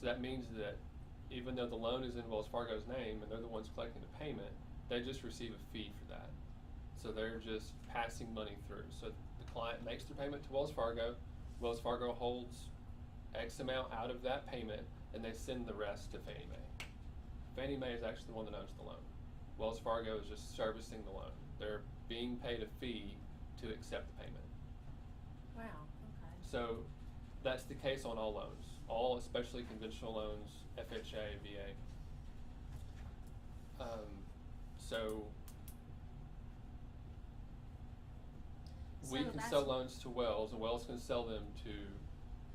So that means that even though the loan is in Wells Fargo's name and they're the ones collecting the payment, they just receive a fee for that. So they're just passing money through. So the client makes their payment to Wells Fargo holds X amount out of that payment, and they send the rest to Fannie Mae. Fannie Mae is actually the one that owns the loan. Wells Fargo is just servicing the loan. They're being paid a fee to accept the payment. Wow, okay. So that's the case on all loans, all especially conventional loans, FHA, VA. So we So can that's- sell loans to Wells, and Wells can sell them to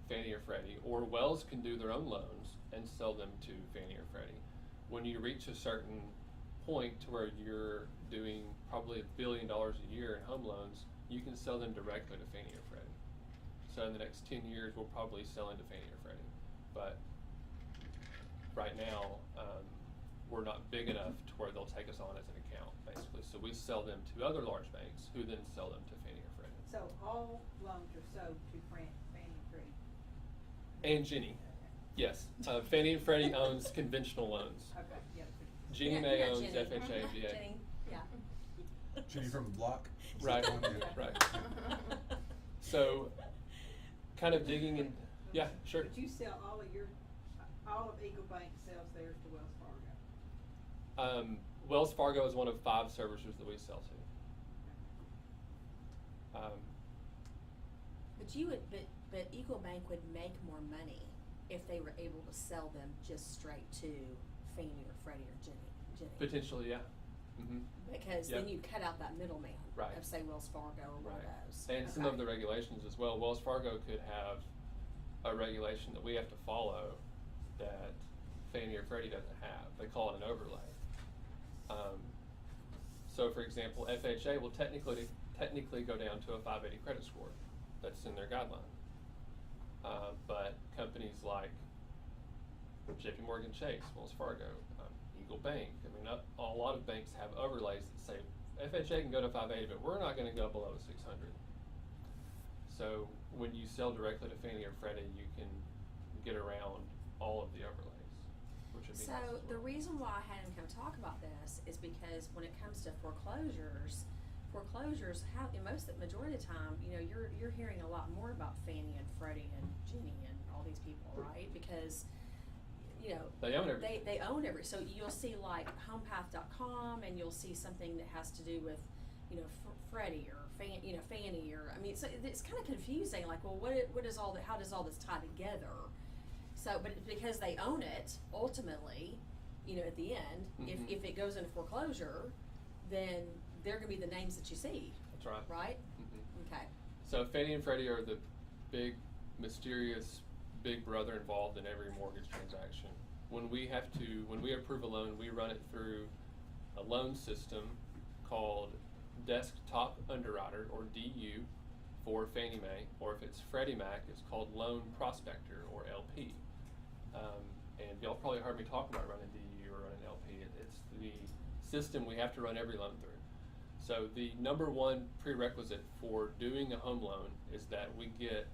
Fannie or Freddie, or Wells can do their own loans and sell them to Fannie or Freddie. When you reach a certain point to where you're doing probably $1 billion a year in home loans, you can sell them directly to Fannie or Freddie. So in the next 10 years, we'll probably sell into Fannie or Freddie. But right now, we're not big enough to where they'll take us on as an account, basically. So we sell them to other large banks, who then sell them to Fannie or Freddie. So all loans are sold to Fannie and Freddie? And Ginnie, yes. Fannie and Freddie owns conventional loans. Okay, yeah. Ginnie Yeah, Mae yeah, owns Ginnie. FHA and VA. Ginnie, yeah. Ginny from the block? Right, Yeah. right. So, kind of digging in, yeah, sure. But you sell all of Eagle Bank sells theirs to Wells Fargo? Wells Fargo is one of 5 servicers that we sell to. But Eagle Bank would make more money if they were able to sell them just straight to Fannie or Freddie or Ginnie. Potentially, yeah. Mm-hmm. Because Yeah. then you cut out that middleman Right. of, say, Wells Fargo or one of those. And some of the regulations as well. Wells Fargo could have a regulation that we have to follow that Fannie or Freddie doesn't have. They call it an overlay. So for example, FHA will technically go down to a 580 credit score. That's in their guideline. But companies like JP Morgan Chase, Wells Fargo, Eagle Bank, I mean, a lot of banks have overlays that say FHA can go to 580, but we're not going to go below 600. So when you sell directly to Fannie or Freddie, you can get around all of the overlays, which would be nice So as the well. reason why I had him come talk about this is because when it comes to foreclosures, how in majority of the time, you know, you're hearing a lot more about Fannie and Freddie and Ginnie and all these people, right? Because you know, They own everything. They own so you'll see like homepath.com, and you'll see something that has to do with, you know, Freddie or Fannie, or I mean, so it's kind of confusing. Like, well, what is all that? How does all this tie together? So, but because they own it, ultimately, you know, at the end, Mhm. if it goes into foreclosure, then they're going to be the names that you see, That's right. right? Mm-hmm. Okay. So Fannie and Freddie are the big, mysterious big brother involved in every mortgage transaction. When we approve a loan, we run it through a loan system called Desktop Underwriter, or DU, for Fannie Mae, or if it's Freddie Mac, it's called Loan Prospector, or LP. And y'all probably heard me talk about running DU or running LP. It's the system we have to run every loan through. So the number one prerequisite for doing a home loan is that we get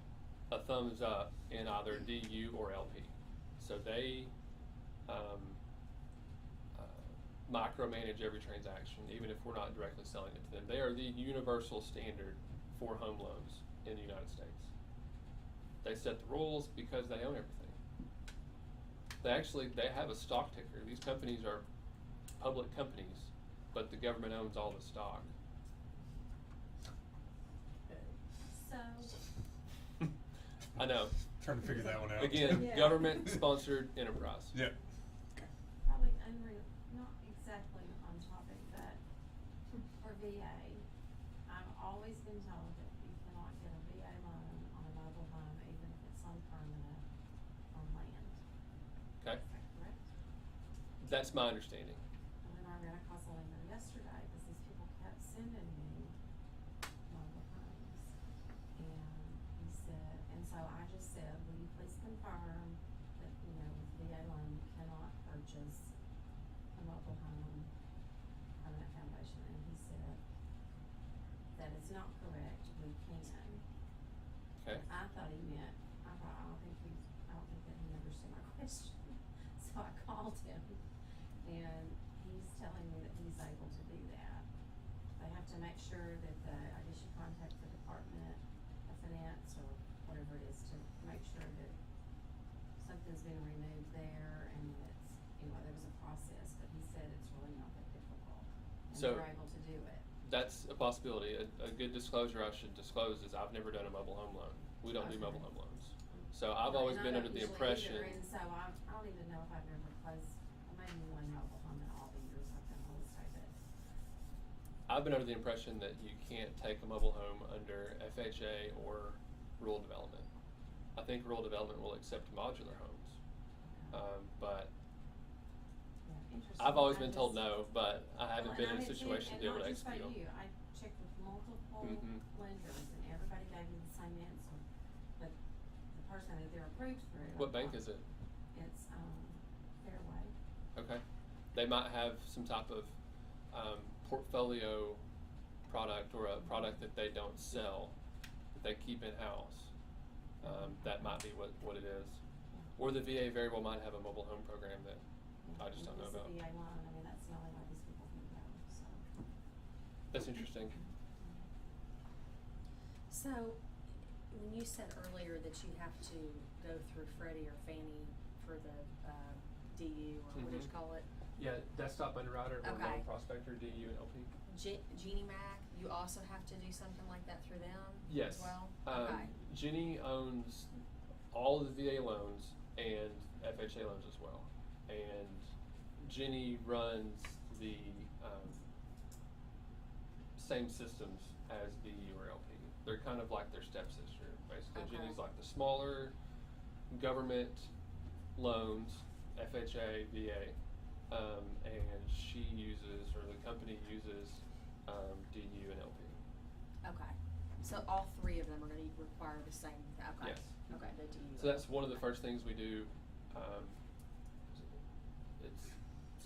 a thumbs up in either DU or LP. So they micromanage every transaction, even if we're not directly selling it to them. They are the universal standard for home loans in the United States. They set the rules because they own everything. They have a stock ticker. These companies are public companies, but the government owns all the stock. So, I know. Trying to figure that one out. Again, Yeah. government-sponsored enterprise. Yeah. probably not exactly on topic, but for VA, I've always been told that you cannot get a VA loan on a mobile home, even if it's on permanent on land. Okay, Is that correct? that's my understanding. And then I ran across a lender yesterday, because these people kept sending me mobile homes. And he said, and so I just said, will you please confirm that, with VA loan, you cannot purchase a mobile home permanent foundation? And he said, that is not correct, we can. Okay. I thought he meant, I don't think that he understood my question. So I called him, and he's telling me that he's able to do that. They have to make sure that I guess you contact the Department of Finance or whatever it is to make sure that something's been removed there, and it's, there was a process, but he said it's really not that difficult. And So- they're able to do it. That's a possibility. A good disclosure I should disclose is I've never done a mobile home loan. We don't do Okay. mobile home loans. So I've Right, always and I been don't under the usually impression. either, and so I don't even know if I've ever closed, maybe one mobile home in all the years I've been real estate, but. I've been under the impression that you can't take a mobile home under FHA or rural development. I think rural development will accept modular homes, but Yeah, interesting. I've always I been told just- no. But I haven't Well, been and in a I did too, situation to be able to And not just by execute. you, I checked with multiple Mhm. lenders, and everybody gave me the same answer, but the person that they're approved through. What bank is it? It's, Fairway. Okay. They might have some type of portfolio product or a product that they don't sell, that they keep in-house. That might be what it is. Or the VA very well might have a mobile home program that I just don't know It's a about. VA loan, I mean, that's the only way these people can go, so. That's interesting. So, when you said earlier that you have to go through Freddie or Fannie for the DU, or what did you Mhm. call it? Yeah, desktop underwriter or Okay. loan prospector, DU and LP. Genie Mac, you also have to do something like that through them Yes. as well? Um, Okay. Ginny owns all of the VA loans and FHA loans as well. And Ginny runs the same systems as DU or LP. They're kind of like their stepsister, basically. Okay. Ginny's like the smaller government loans, FHA, VA, and she uses, or the company uses, DU and LP. Okay. So all three of them are gonna require the same, okay. Yes. Okay, the DU. So that's one of the first things we do. It's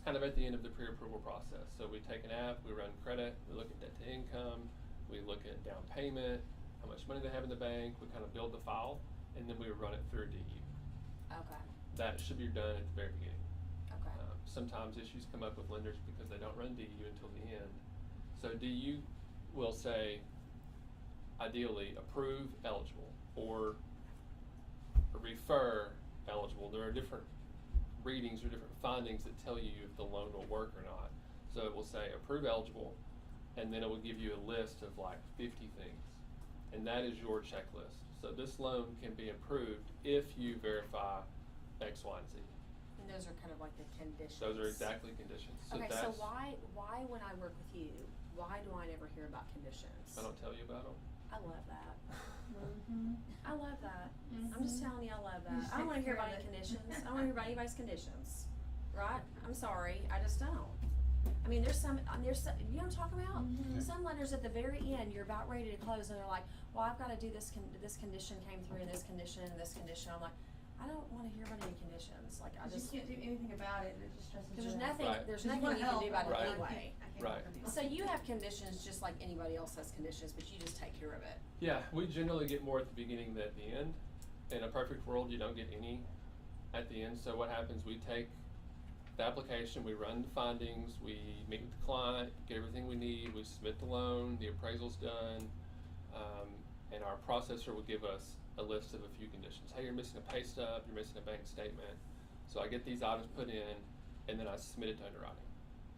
kind of at the end of the pre-approval process. So we take an app, we run credit, we look at debt to income, we look at down payment, how much money they have in the bank, we kind of build the file, and then we run it through a DU. Okay, That should be done at the very beginning. okay. Sometimes issues come up with lenders because they don't run DU until the end. So DU will say, ideally, approve eligible or refer eligible. There are different readings or different findings that tell you if the loan will work or not. So it will say approve eligible, and then it will give you a list of like 50 things. And that is your checklist. So this loan can be approved if you verify X, Y, and Z. And those are kind of like the conditions. Those are exactly conditions. So Okay, that's, so why when I work with you, why do I never hear about conditions? I don't tell you about them. I love that. Mm-hmm. I love that. I'm just telling you, I love You that. just I don't wanna take hear care about of any it. conditions. I don't wanna hear about anybody's conditions, right? I'm sorry, I just don't. I mean, there's some, you know what I'm talking about? Mhm. Some lenders at the very end, you're about ready to close and they're like, well, I've gotta do this this condition came through and this condition and this condition. I'm like, I don't wanna hear about any conditions, like, I Cause you just, can't do anything about it, and it just stresses you out. cause there's nothing, Right. there's 'Cause you nothing wanna you can help, do about it Right. anyway. I can't Right. help anyone. So you have conditions just like anybody else has conditions, but you just take care of it. Yeah, we generally get more at the beginning than at the end. In a perfect world, you don't get any at the end. So what happens, we take the application, we run the findings, we meet with the client, get everything we need, we submit the loan, the appraisal's done, and our processor will give us a list of a few conditions. Hey, you're missing a pay stub, you're missing a bank statement. So I get these items put in, and then I submit it to underwriting.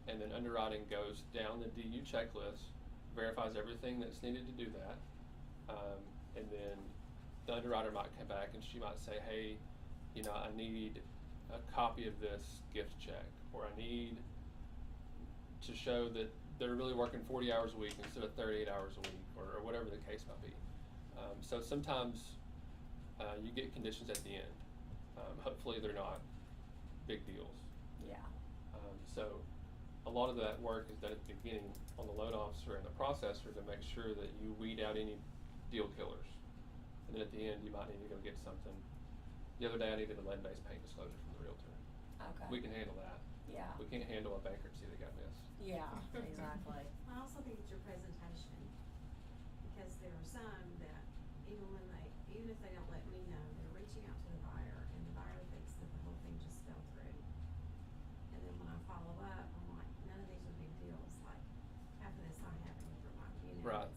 And then underwriting goes down the DU checklist, verifies everything that's needed to do that, and then the underwriter might come back and she might say, hey, you know, I need a copy of this gift check, or I need to show that they're really working 40 hours a week instead of 38 hours a week, or whatever the case might be. So sometimes you get conditions at the end. Hopefully they're not big deals. Yeah. So a lot of that work is done at the beginning on the loan officer and the processor to make sure that you weed out any deal killers. And then at the end, you might need to go get something. The other day, I needed a land-based paint disclosure from the realtor. Okay. We can handle that. Yeah. We can't handle a bankruptcy that got missed. Yeah, exactly. I also think it's your presentation, because there are some that even if they don't let me know, they're reaching out to the buyer, and the buyer thinks that the whole thing just fell through. And then when I follow up, I'm like, none of these are big deals, like, half of this I haven't even remarked, Right.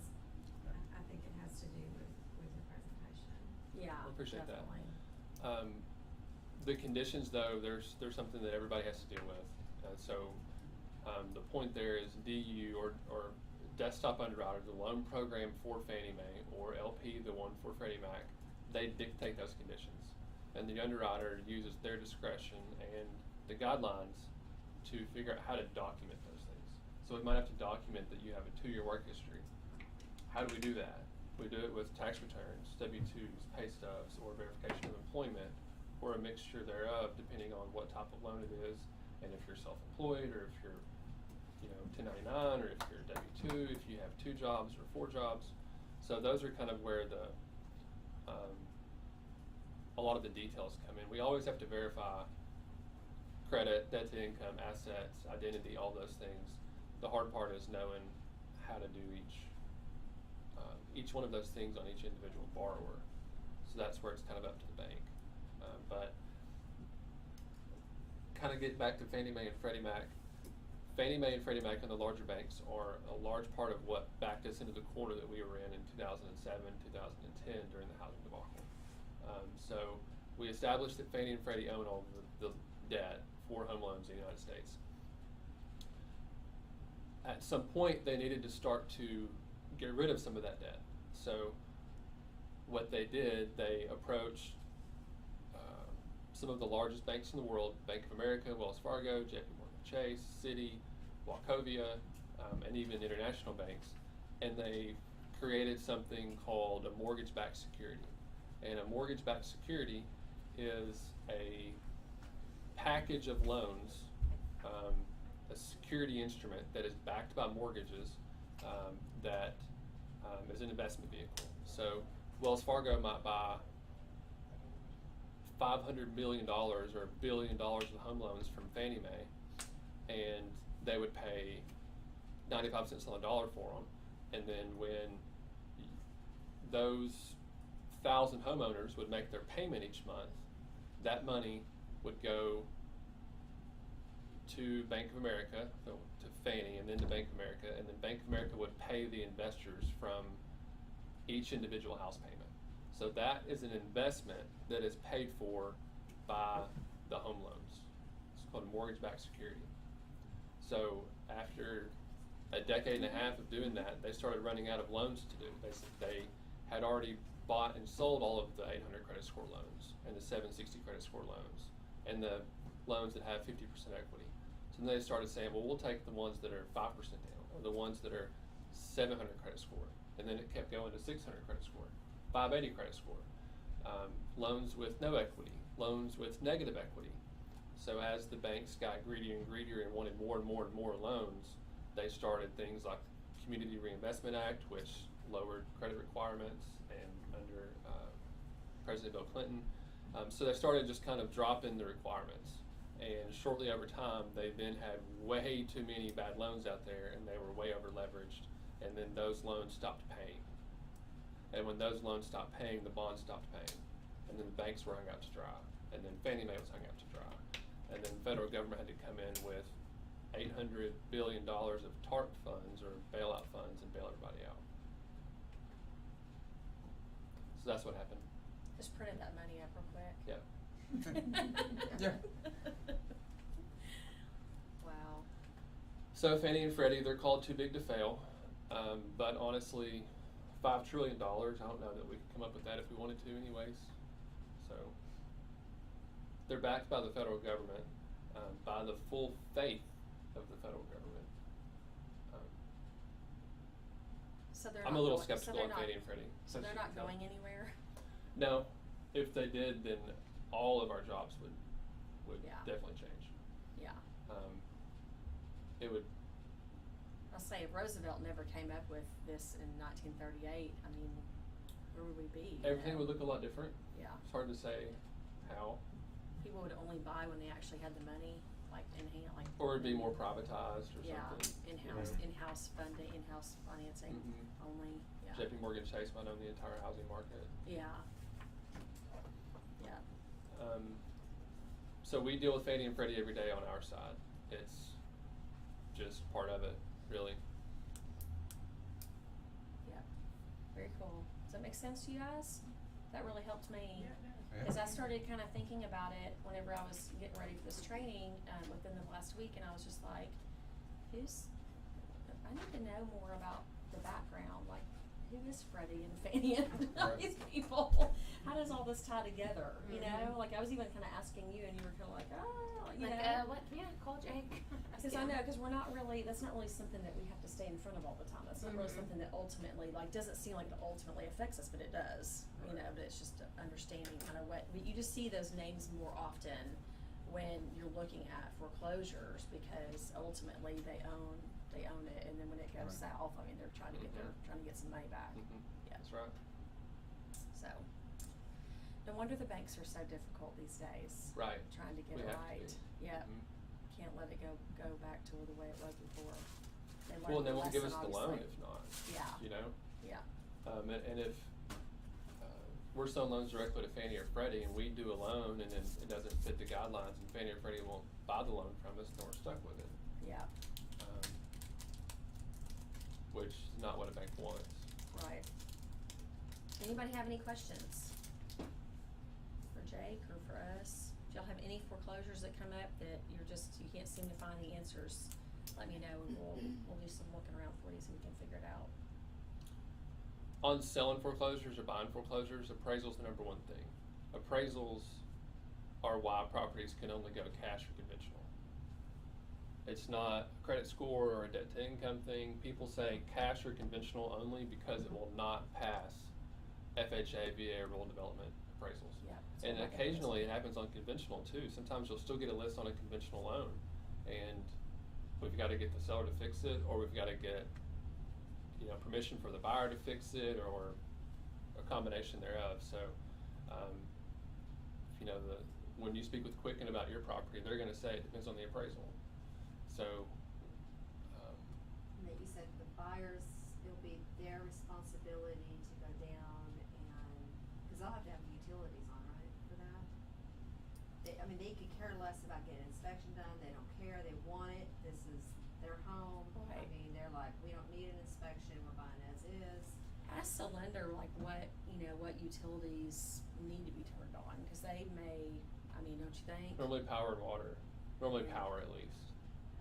I think it has to do with your presentation. Yeah, I appreciate that. definitely. The conditions, though, there's something that everybody has to deal with. The point there is DU or desktop underwriter, the loan program for Fannie Mae, or LP, the one for Freddie Mac, they dictate those conditions. And the underwriter uses their discretion and the guidelines to figure out how to document those things. So we might have to document that you have a 2-year work history. How do we do that? We do it with tax returns, W-2s, pay stubs, or verification of employment, or a mixture thereof, depending on what type of loan it is, and if you're self-employed, or if you're, 1099, or if you're W-2, if you have 2 jobs or 4 jobs. So those are kind of where a lot of the details come in. We always have to verify credit, debt to income, assets, identity, all those things. The hard part is knowing how to do each one of those things on each individual borrower. So that's where it's kind of up to the bank. But kind of get back to Fannie Mae and Freddie Mac. Fannie Mae and Freddie Mac and the larger banks are a large part of what backed us into the corner that we were in 2007, 2010 during the housing debacle. So we established that Fannie and Freddie own all the debt for home loans in the United States. At some point, they needed to start to get rid of some of that debt. So what they did, they approached some of the largest banks in the world, Bank of America, Wells Fargo, JP Morgan Chase, Citi, Wachovia, and even international banks, and they created something called a mortgage-backed security. And a mortgage-backed security is a package of loans, a security instrument that is backed by mortgages that is an investment vehicle. So Wells Fargo might buy $500 million or $1 billion of home loans from Fannie Mae, and they would pay 95 cents on the dollar for them. And then when those 1,000 homeowners would make their payment each month, that money would go to Bank of America, to Fannie, and then to Bank of America, and then Bank of America would pay the investors from each individual house payment. So that is an investment that is paid for by the home loans. It's called a mortgage-backed security. So after a decade and a half of doing that, they started running out of loans to do. They had already bought and sold all of the 800 credit score loans and the 760 credit score loans and the loans that have 50% equity. So then they started saying, well, we'll take the ones that are 5% down, or the ones that are 700 credit score, and then it kept going to 600 credit score, 580 credit score, loans with no equity, loans with negative equity. So as the banks got greedier and greedier and wanted more and more and more loans, they started things like Community Reinvestment Act, which lowered credit requirements, and under President Bill Clinton. So they started just kind of dropping the requirements. And shortly over time, they then had way too many bad loans out there, and they were way over leveraged. And then those loans stopped paying. And when those loans stopped paying, the bonds stopped paying. And then the banks were hung out to dry. And then Fannie Mae was hung out to dry. And then the federal government had to come in with $800 billion of TARP funds or bailout funds and bail everybody out. So that's what happened. Just printed that money up real quick. Yeah. Yeah. Wow. So Fannie and Freddie, they're called too big to fail. But honestly, $5 trillion, I don't know that we could come up with that if we wanted to anyways. So they're backed by the federal government, by the full faith of the federal government. So they're I'm not a little going- skeptical they're on not- Fannie and Freddie. So they're not No. going anywhere? No, if they did, then all of our jobs would Yeah. definitely change. Yeah. It would. I'll say if Roosevelt never came up with this in 1938, I mean, where would we be? you Everything know? would look a lot different. Yeah. It's hard to say how. People would only buy when they actually had the money, like in hand, like. Or it'd be more privatized or Yeah, something. in-house, Yeah. in-house funding, in-house financing Mhm. only, yeah. JP Morgan Chase might own the entire housing market. Yeah. Yeah. So we deal with Fannie and Freddie every day on our side. It's just part of it, really. Yeah. Very cool. Does that make sense to you guys? That really helped me. Yeah. As I started kind of thinking about it whenever I was getting ready for this training, within the last week, and I was just like, I need to know more about the background, like, who is Freddie and Fannie and all these people? How does all this tie together, you know? Like, I was even kind of asking you, and you were kind of like, oh, you know? What, yeah, call Jake. Because I know, because we're not really, that's not really something that we have to stay in front of all the time. That's not really Mhm. something that ultimately, like, doesn't seem like it ultimately affects us, but it does, you know, but it's just understanding kind of what, but you just see those names more often when you're looking at foreclosures, because ultimately they own it, and then when it goes Right. south, I mean, they're trying to get Mhm. trying to get some money back. Mhm. Yeah. That's right. So, no wonder the banks are so difficult these days. Right. Trying to get We it have to right. be. Yeah. Mhm. Can't let it go back to the way it was before. They learned Well, and they the won't give us lesson, the loan obviously. if not. Yeah. You know? Yeah. And if we're selling loans directly to Fannie or Freddie, and we do a loan, and then it doesn't fit the guidelines, and Fannie or Freddie won't buy the loan from us, then we're stuck with it. Yeah. Which is not what a bank wants. Right. Anybody have any questions for Jake or for us? Do y'all have any foreclosures that come up that you can't seem to find the answers? Let me know, and we'll do some looking around for you so we can figure it out. On selling foreclosures or buying foreclosures, appraisal's the number one thing. Appraisals are why properties can only go cash or conventional. It's not a credit score or a debt to income thing. People say cash or conventional only because it will not pass FHA, VA, or rural development appraisals. Yeah, that's And what my occasionally guess it is. happens on conventional too. Sometimes you'll still get a list on a conventional loan, and we've got to get the seller to fix it, or we've got to get, permission for the buyer to fix it, or a combination thereof. So, when you speak with Quicken about your property, they're going to say it depends on the appraisal. So, And that you said the buyers, it'll be their responsibility to go down and, cause they'll have to have utilities on, right, for that? They could care less about getting an inspection done, they don't care, they want it, this is their home. Right. They're like, we don't need an inspection, we're buying as is. Ask the lender like what utilities need to be turned on, cause they may, don't you think? normally power and water. Normally Yeah. power at least.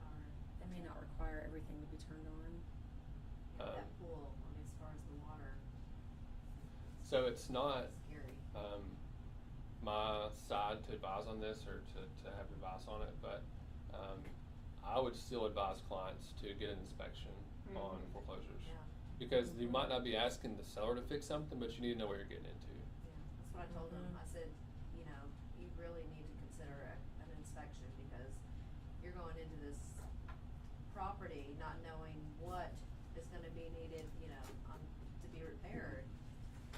Or, They may not require everything to be turned on. that pool, as far as the water, So it's not scary. my side to advise on this or to have advice on it, but I would still advise clients to get an inspection on Mhm. foreclosures. Yeah. Because you might not be asking the seller to fix something, but you need to know what you're getting into. Yeah, that's what I told them. Mhm. I said, you know, you really need to consider an inspection because you're going into this property not knowing what is gonna be needed, you know, to be repaired.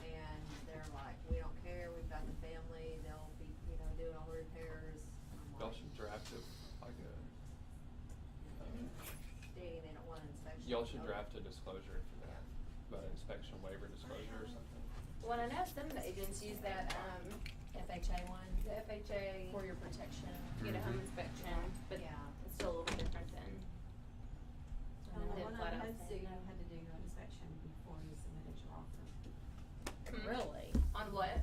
And they're like, we don't care, we've got the family, they'll be, you know, doing all the repairs. I'm Y'all like, should draft it like a, stating they don't want an inspection. y'all should draft a disclosure for that, about inspection waiver disclosure or something. Well, I know some of the agents use that, FHA one, the FHA, for your protection. get a home Mhm. inspection, but Yeah. it's still a little different than. On the than one flat I out had to, saying you no. had to do your inspection before you submitted your offer. Mhm. Really? On what?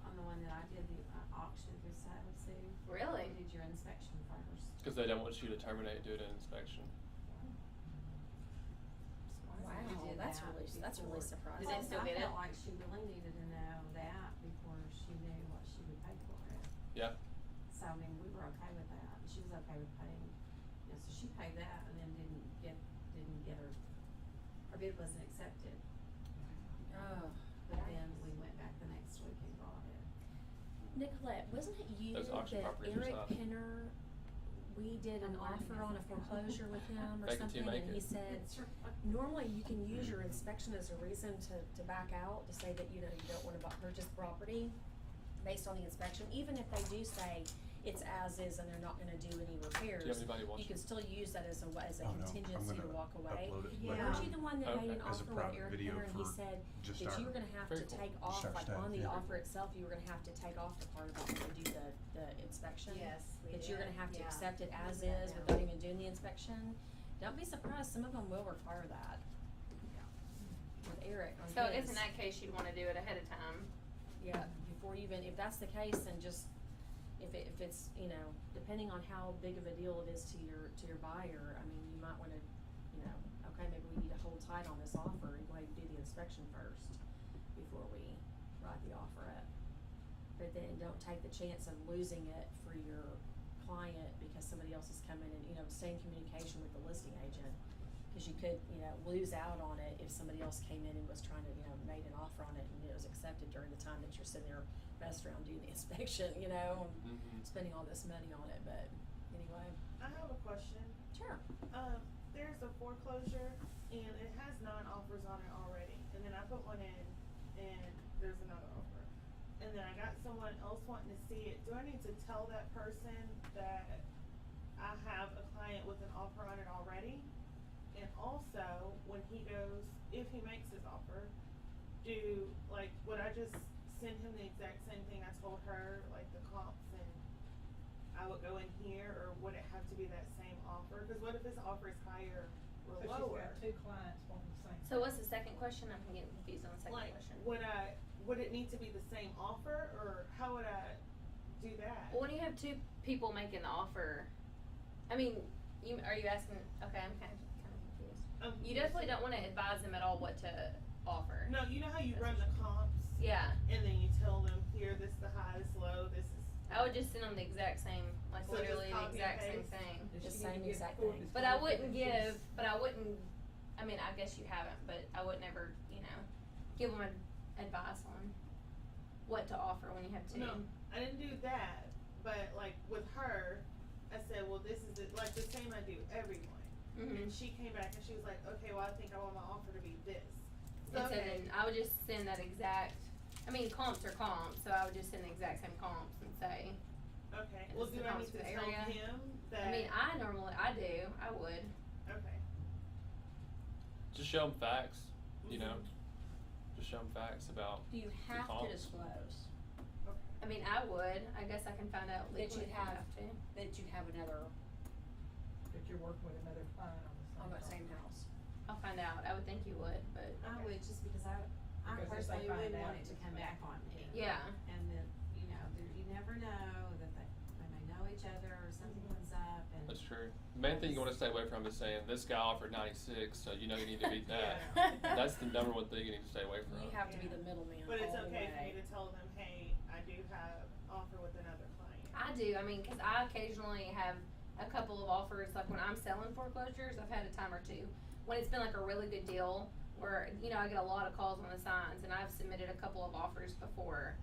On the one that I did, the auction through Sale Sue. Really? You did your inspection first. Cause they don't want you to terminate due to inspection. Wow, We did that's that really before. surprising. Did they still get I it? felt like she really needed to know that before she knew what she would pay for it. Yeah, So, I mean, we were okay with that, and she was okay with paying, you know, so she paid that and then didn't get her bid wasn't accepted. Oh. But then we went back the next week and brought it. Nicolette, wasn't it you Those auction that properties are Eric tough. Penner, we did an I'm offer learning on a as I go. foreclosure with him or Fake it till something, you make and he it. said, normally you can use your inspection as a reason to back out, to say that, you know, you don't wanna purchase property based on the inspection, even if they do say it's as is and they're not gonna do any repairs. do you have anybody You watching? can still use that as a Oh, no, I'm contingency to gonna walk away. upload it Yeah. later. Weren't you the one that made an Okay. As a offer with private Eric video Penner, and he for said just that our- you were gonna have Very to cool. take Just off, our like staff, on the yeah. offer itself, you were gonna have to take off the part about when you do the inspection? Yes, we That you're did, gonna have to yeah. accept it as We did is that without now. even doing the inspection. Don't be surprised, some of them will require that. With Eric on his. So I guess in that case, you'd wanna do it ahead of time. Yeah, before you even, if that's the case, then just, if it's, you know, depending on how big of a deal it is to your buyer, I mean, you might wanna, you know, okay, maybe we need to hold tight on this offer and go ahead and do the inspection first before we write the offer up. But then don't take the chance of losing it for your client because somebody else is coming and, you know, stay in communication with the listing agent. Cause you could, you know, lose out on it if somebody else came in and was trying to, you know, made an offer on it and it was accepted during the time that you're sitting there messing around doing the inspection, you know, and Mhm. spending all this money on it, but anyway. I have a question. Sure. There's a foreclosure and it has 9 offers on it already. And then I put one in and there's another offer. And then I got someone else wanting to see it. Do I need to tell that person that I have a client with an offer on it already? And also, when he goes, if he makes his offer, would I just send him the exact same thing I told her, like the comps, and I would go in here, or would it have to be that same offer? Cause what if his offer is higher or So she's lower? got 2 clients wanting the same. So what's the second question? I'm getting confused on the second Like, question. would it need to be the same offer, or how would I do that? Well, when you have two people making the offer, I mean, are you asking, okay, I'm kind of confused. You definitely don't wanna advise them at all what to offer. No, you know how you That's run what the comps? Yeah, And then you tell them, here, this is the high, this is low, this is. I would just send them the exact same, like So just literally the copy and exact same paste? thing. Does The she same need to give exact full thing. But I disclosure wouldn't that she's- I mean, I guess you haven't, but I would never, you know, give them advice on what to offer when you have two. No, I didn't do that, but like with her, I said, well, this is it, like the same I do everyone. Mhm. And she came back and she was like, okay, well, I think I want my offer to be this. So, And so okay, then I would just send that exact, I mean, comps are comps, so I would just send the exact same comps and say, okay, and well, it's do the I comps need to for the tell area. him that? I mean, I would. Okay. Just show them facts, you know, just show them facts about Do you the have to comps. disclose I mean, I would. I guess I can find out That legally you if I have- have to. that you have another That you're working with another client on on that the same property. house? I'll find out. I would think you would, but I would, just because I Because if they personally find wouldn't out, want it to it's come bad. back on me. yeah. And then, you know, you never know that they may know each other or something comes up and. That's true. The main thing you wanna stay away from is saying, this guy offered 96, so you know you need to beat that. Yeah. That's the number one thing you need to stay away from. You have to be the middleman But it's all the okay for way. me to tell them, hey, I do have offer with another client. I do. I mean, 'cause I occasionally have a couple of offers, like when I'm selling foreclosures, I've had a time or two when it's been like a really good deal where, you know, I get a lot of calls on the signs, and I've submitted a couple of offers before,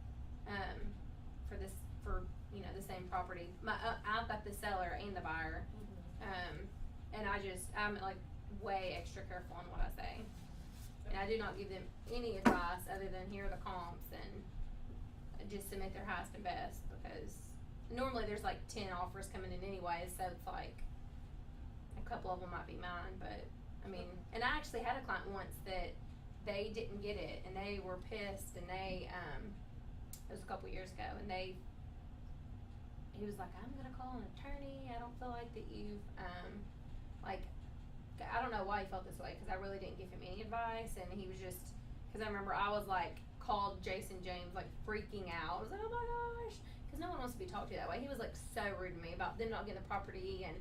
for, you know, the same property. I've got the seller and the buyer, and I'm like way extra careful on what I say. And I do not give them any advice other than here are the comps and just submit their highest and best, because normally there's like 10 offers coming in anyway, so it's like a couple of them might be mine, but I mean, and I actually had a client once that they didn't get it and they were pissed, and they it was a couple years ago, and he was like, I'm gonna call an attorney, I don't feel like that you've like, I don't know why he felt this way, because I really didn't give him any advice, and he was just, because I remember I was like, called Jason James like freaking out. I was like, oh my gosh, because no one wants to be talked to that way. He was like so rude to me about them not getting the property, and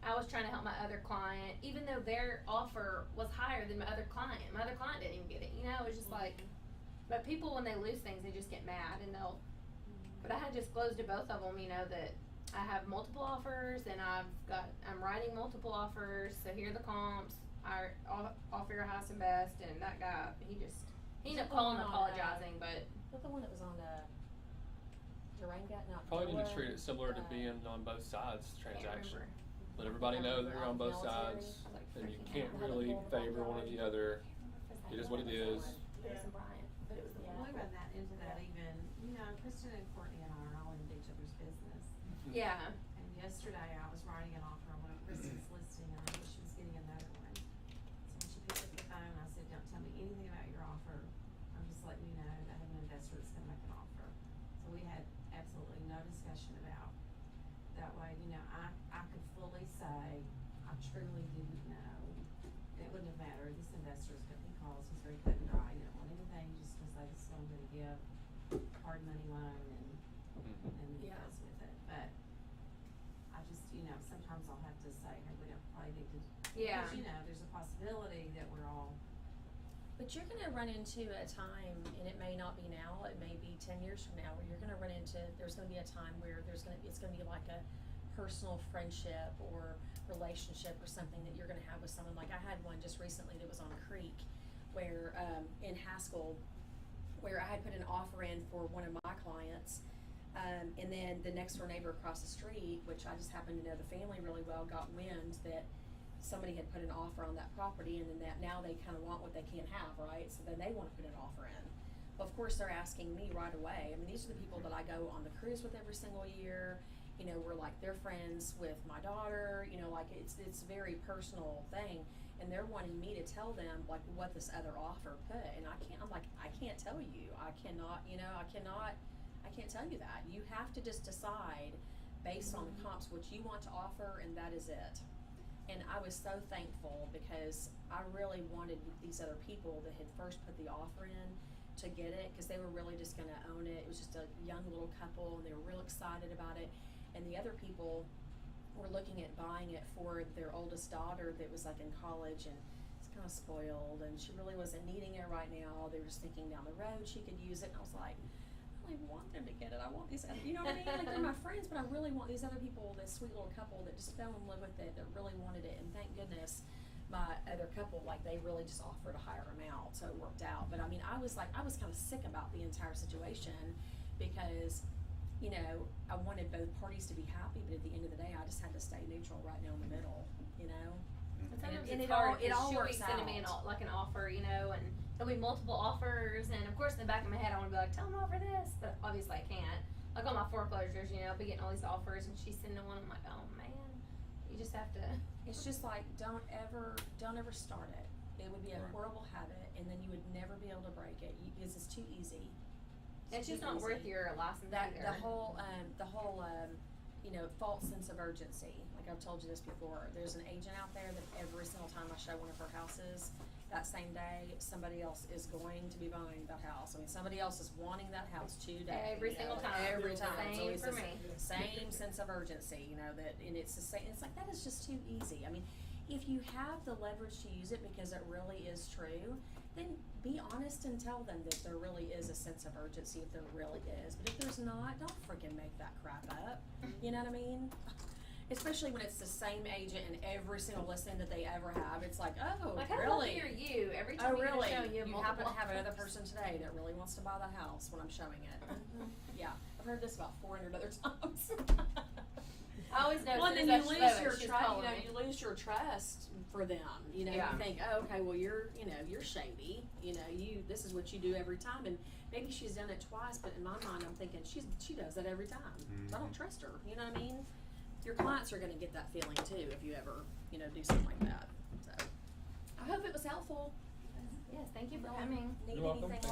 I was trying to help my other client, even though their offer was higher than my other client. My other client didn't even get it, you know. It was just like, but people, when they lose things, they just get mad, and they'll, but I had disclosed to both of them, you know, that I have multiple offers, and I'm writing multiple offers, so here are the comps. I offer your highest and best, and that guy, he ended up calling and apologizing, but. Is that the one that was on Durango? Not Probably need to Delaware? treat it similar to being on both sides transaction. Remember. Let everybody know that you're on both Military. sides, Like and you freaking can't out. really favor one or the other. It is what it is. It was in Bryant, but it was the We run that into that even, you know, Kristen and Courtney and I are all into each other's business. Yeah. And yesterday I was writing an offer on one of Kristen's listing, and I knew she was getting another one. So when she picked up the phone, I said, don't tell me anything about your offer. I'm just letting you know that I have an investor that's gonna make an offer. So we had absolutely no discussion about that way. You know, I could fully say, I truly didn't know. And it wouldn't have mattered. This investor's gonna be calls, he's very cut and dry. You don't want anything, you just gonna say this is what I'm gonna give, hard money loan, and Yeah. goes with it. But I just, you know, sometimes I'll have to say, hey, we don't probably need to, Yeah. because, you know, there's a possibility that we're all, But you're gonna run into a time, and it may not be now, it may be 10 years from now, where you're gonna run into, there's gonna be a time where it's gonna be like a personal friendship or relationship or something that you're gonna have with someone. Like I had one just recently that was on Creek, where, in Haskell, where I had put an offer in for one of my clients, and then the next door neighbor across the street, which I just happened to know the family really well, got wind that somebody had put an offer on that property, and then that now they kind of want what they can't have, right? So then they want to put an offer in. Well, of course, they're asking me right away. I mean, these are the people that I go on the cruise with every single year. You know, we're like, they're friends with my daughter, you know, like it's a very personal thing. And they're wanting me to tell them like what this other offer put. And I'm like, I can't tell you. I cannot, you know, I can't tell you that. You have to just decide based on the comps what you want to offer, and that is it. And I was so thankful because I really wanted these other people that had first put the offer in to get it, because they were really just gonna own it. It was just a young little couple, and they were real excited about it. And the other people were looking at buying it for their oldest daughter that was like in college and was kind of spoiled, and she really wasn't needing it right now. They were just thinking down the road she could use it. And I was like, I really want them to get it. I want these other, you know what I mean? Like they're my friends, but I really want these other people, this sweet little couple that just fell in love with it, that really wanted it. And thank goodness my other couple, like they really just offered a higher amount, so it worked out. But I mean, I was kind of sick about the entire situation, because, you know, I wanted both parties to be happy, but at the end of the day, I just had to stay neutral right now in the middle, you know? And sometimes And it's it all- hard, it 'cause all she'll be works sending me out. like an offer, you know, and there'll be multiple offers, and of course in the back of my head I wanna be like, tell them to offer this, but obviously I can't. Like on my foreclosures, you know, I'll be getting all these offers, and she's sending one, I'm like, oh man, you just have to. It's just like, don't ever start it. It would be a Right. horrible habit, and then you would never be able to break it, because it's too easy. It's just too not worth easy. your license That, either. the whole, you know, false sense of urgency, like I've told you this before, there's an agent out there that every single time I show one of her houses, that same day, somebody else is going to be buying that house. I mean, somebody else is wanting that house today. Every you single know, time. Every time. Same So it's for the me. Same sense of urgency, you know, that, and it's the same, it's like, that is just too easy. I mean, if you have the leverage to use it because it really is true, then be honest and tell them that there really is a sense of urgency, if there really is. But if there's not, don't freaking make that crap up. You know what I mean? especially when it's the same agent in every single listing that they ever have. It's like, oh, Like, I'd love really? to hear you every Oh, time you really? show you You multiple happen to have another offers. person today that really wants to buy the house when I'm showing it. Yeah, I've heard this about 400 other times. I always know. Well, as then soon you as I lose show it, your she's trust. calling You know, me. you lose your trust for them. You know, Yeah. you think, oh, okay, well, you're shady. You know, this is what you do every time, and maybe she's done it twice, but in my mind, I'm thinking she does that every time. So I don't trust her. You know what I mean? Your clients are going to get that feeling too if you ever, do something like that. So, I hope it was helpful. Yes, thank you for Y'all coming. Need You're welcome. anything?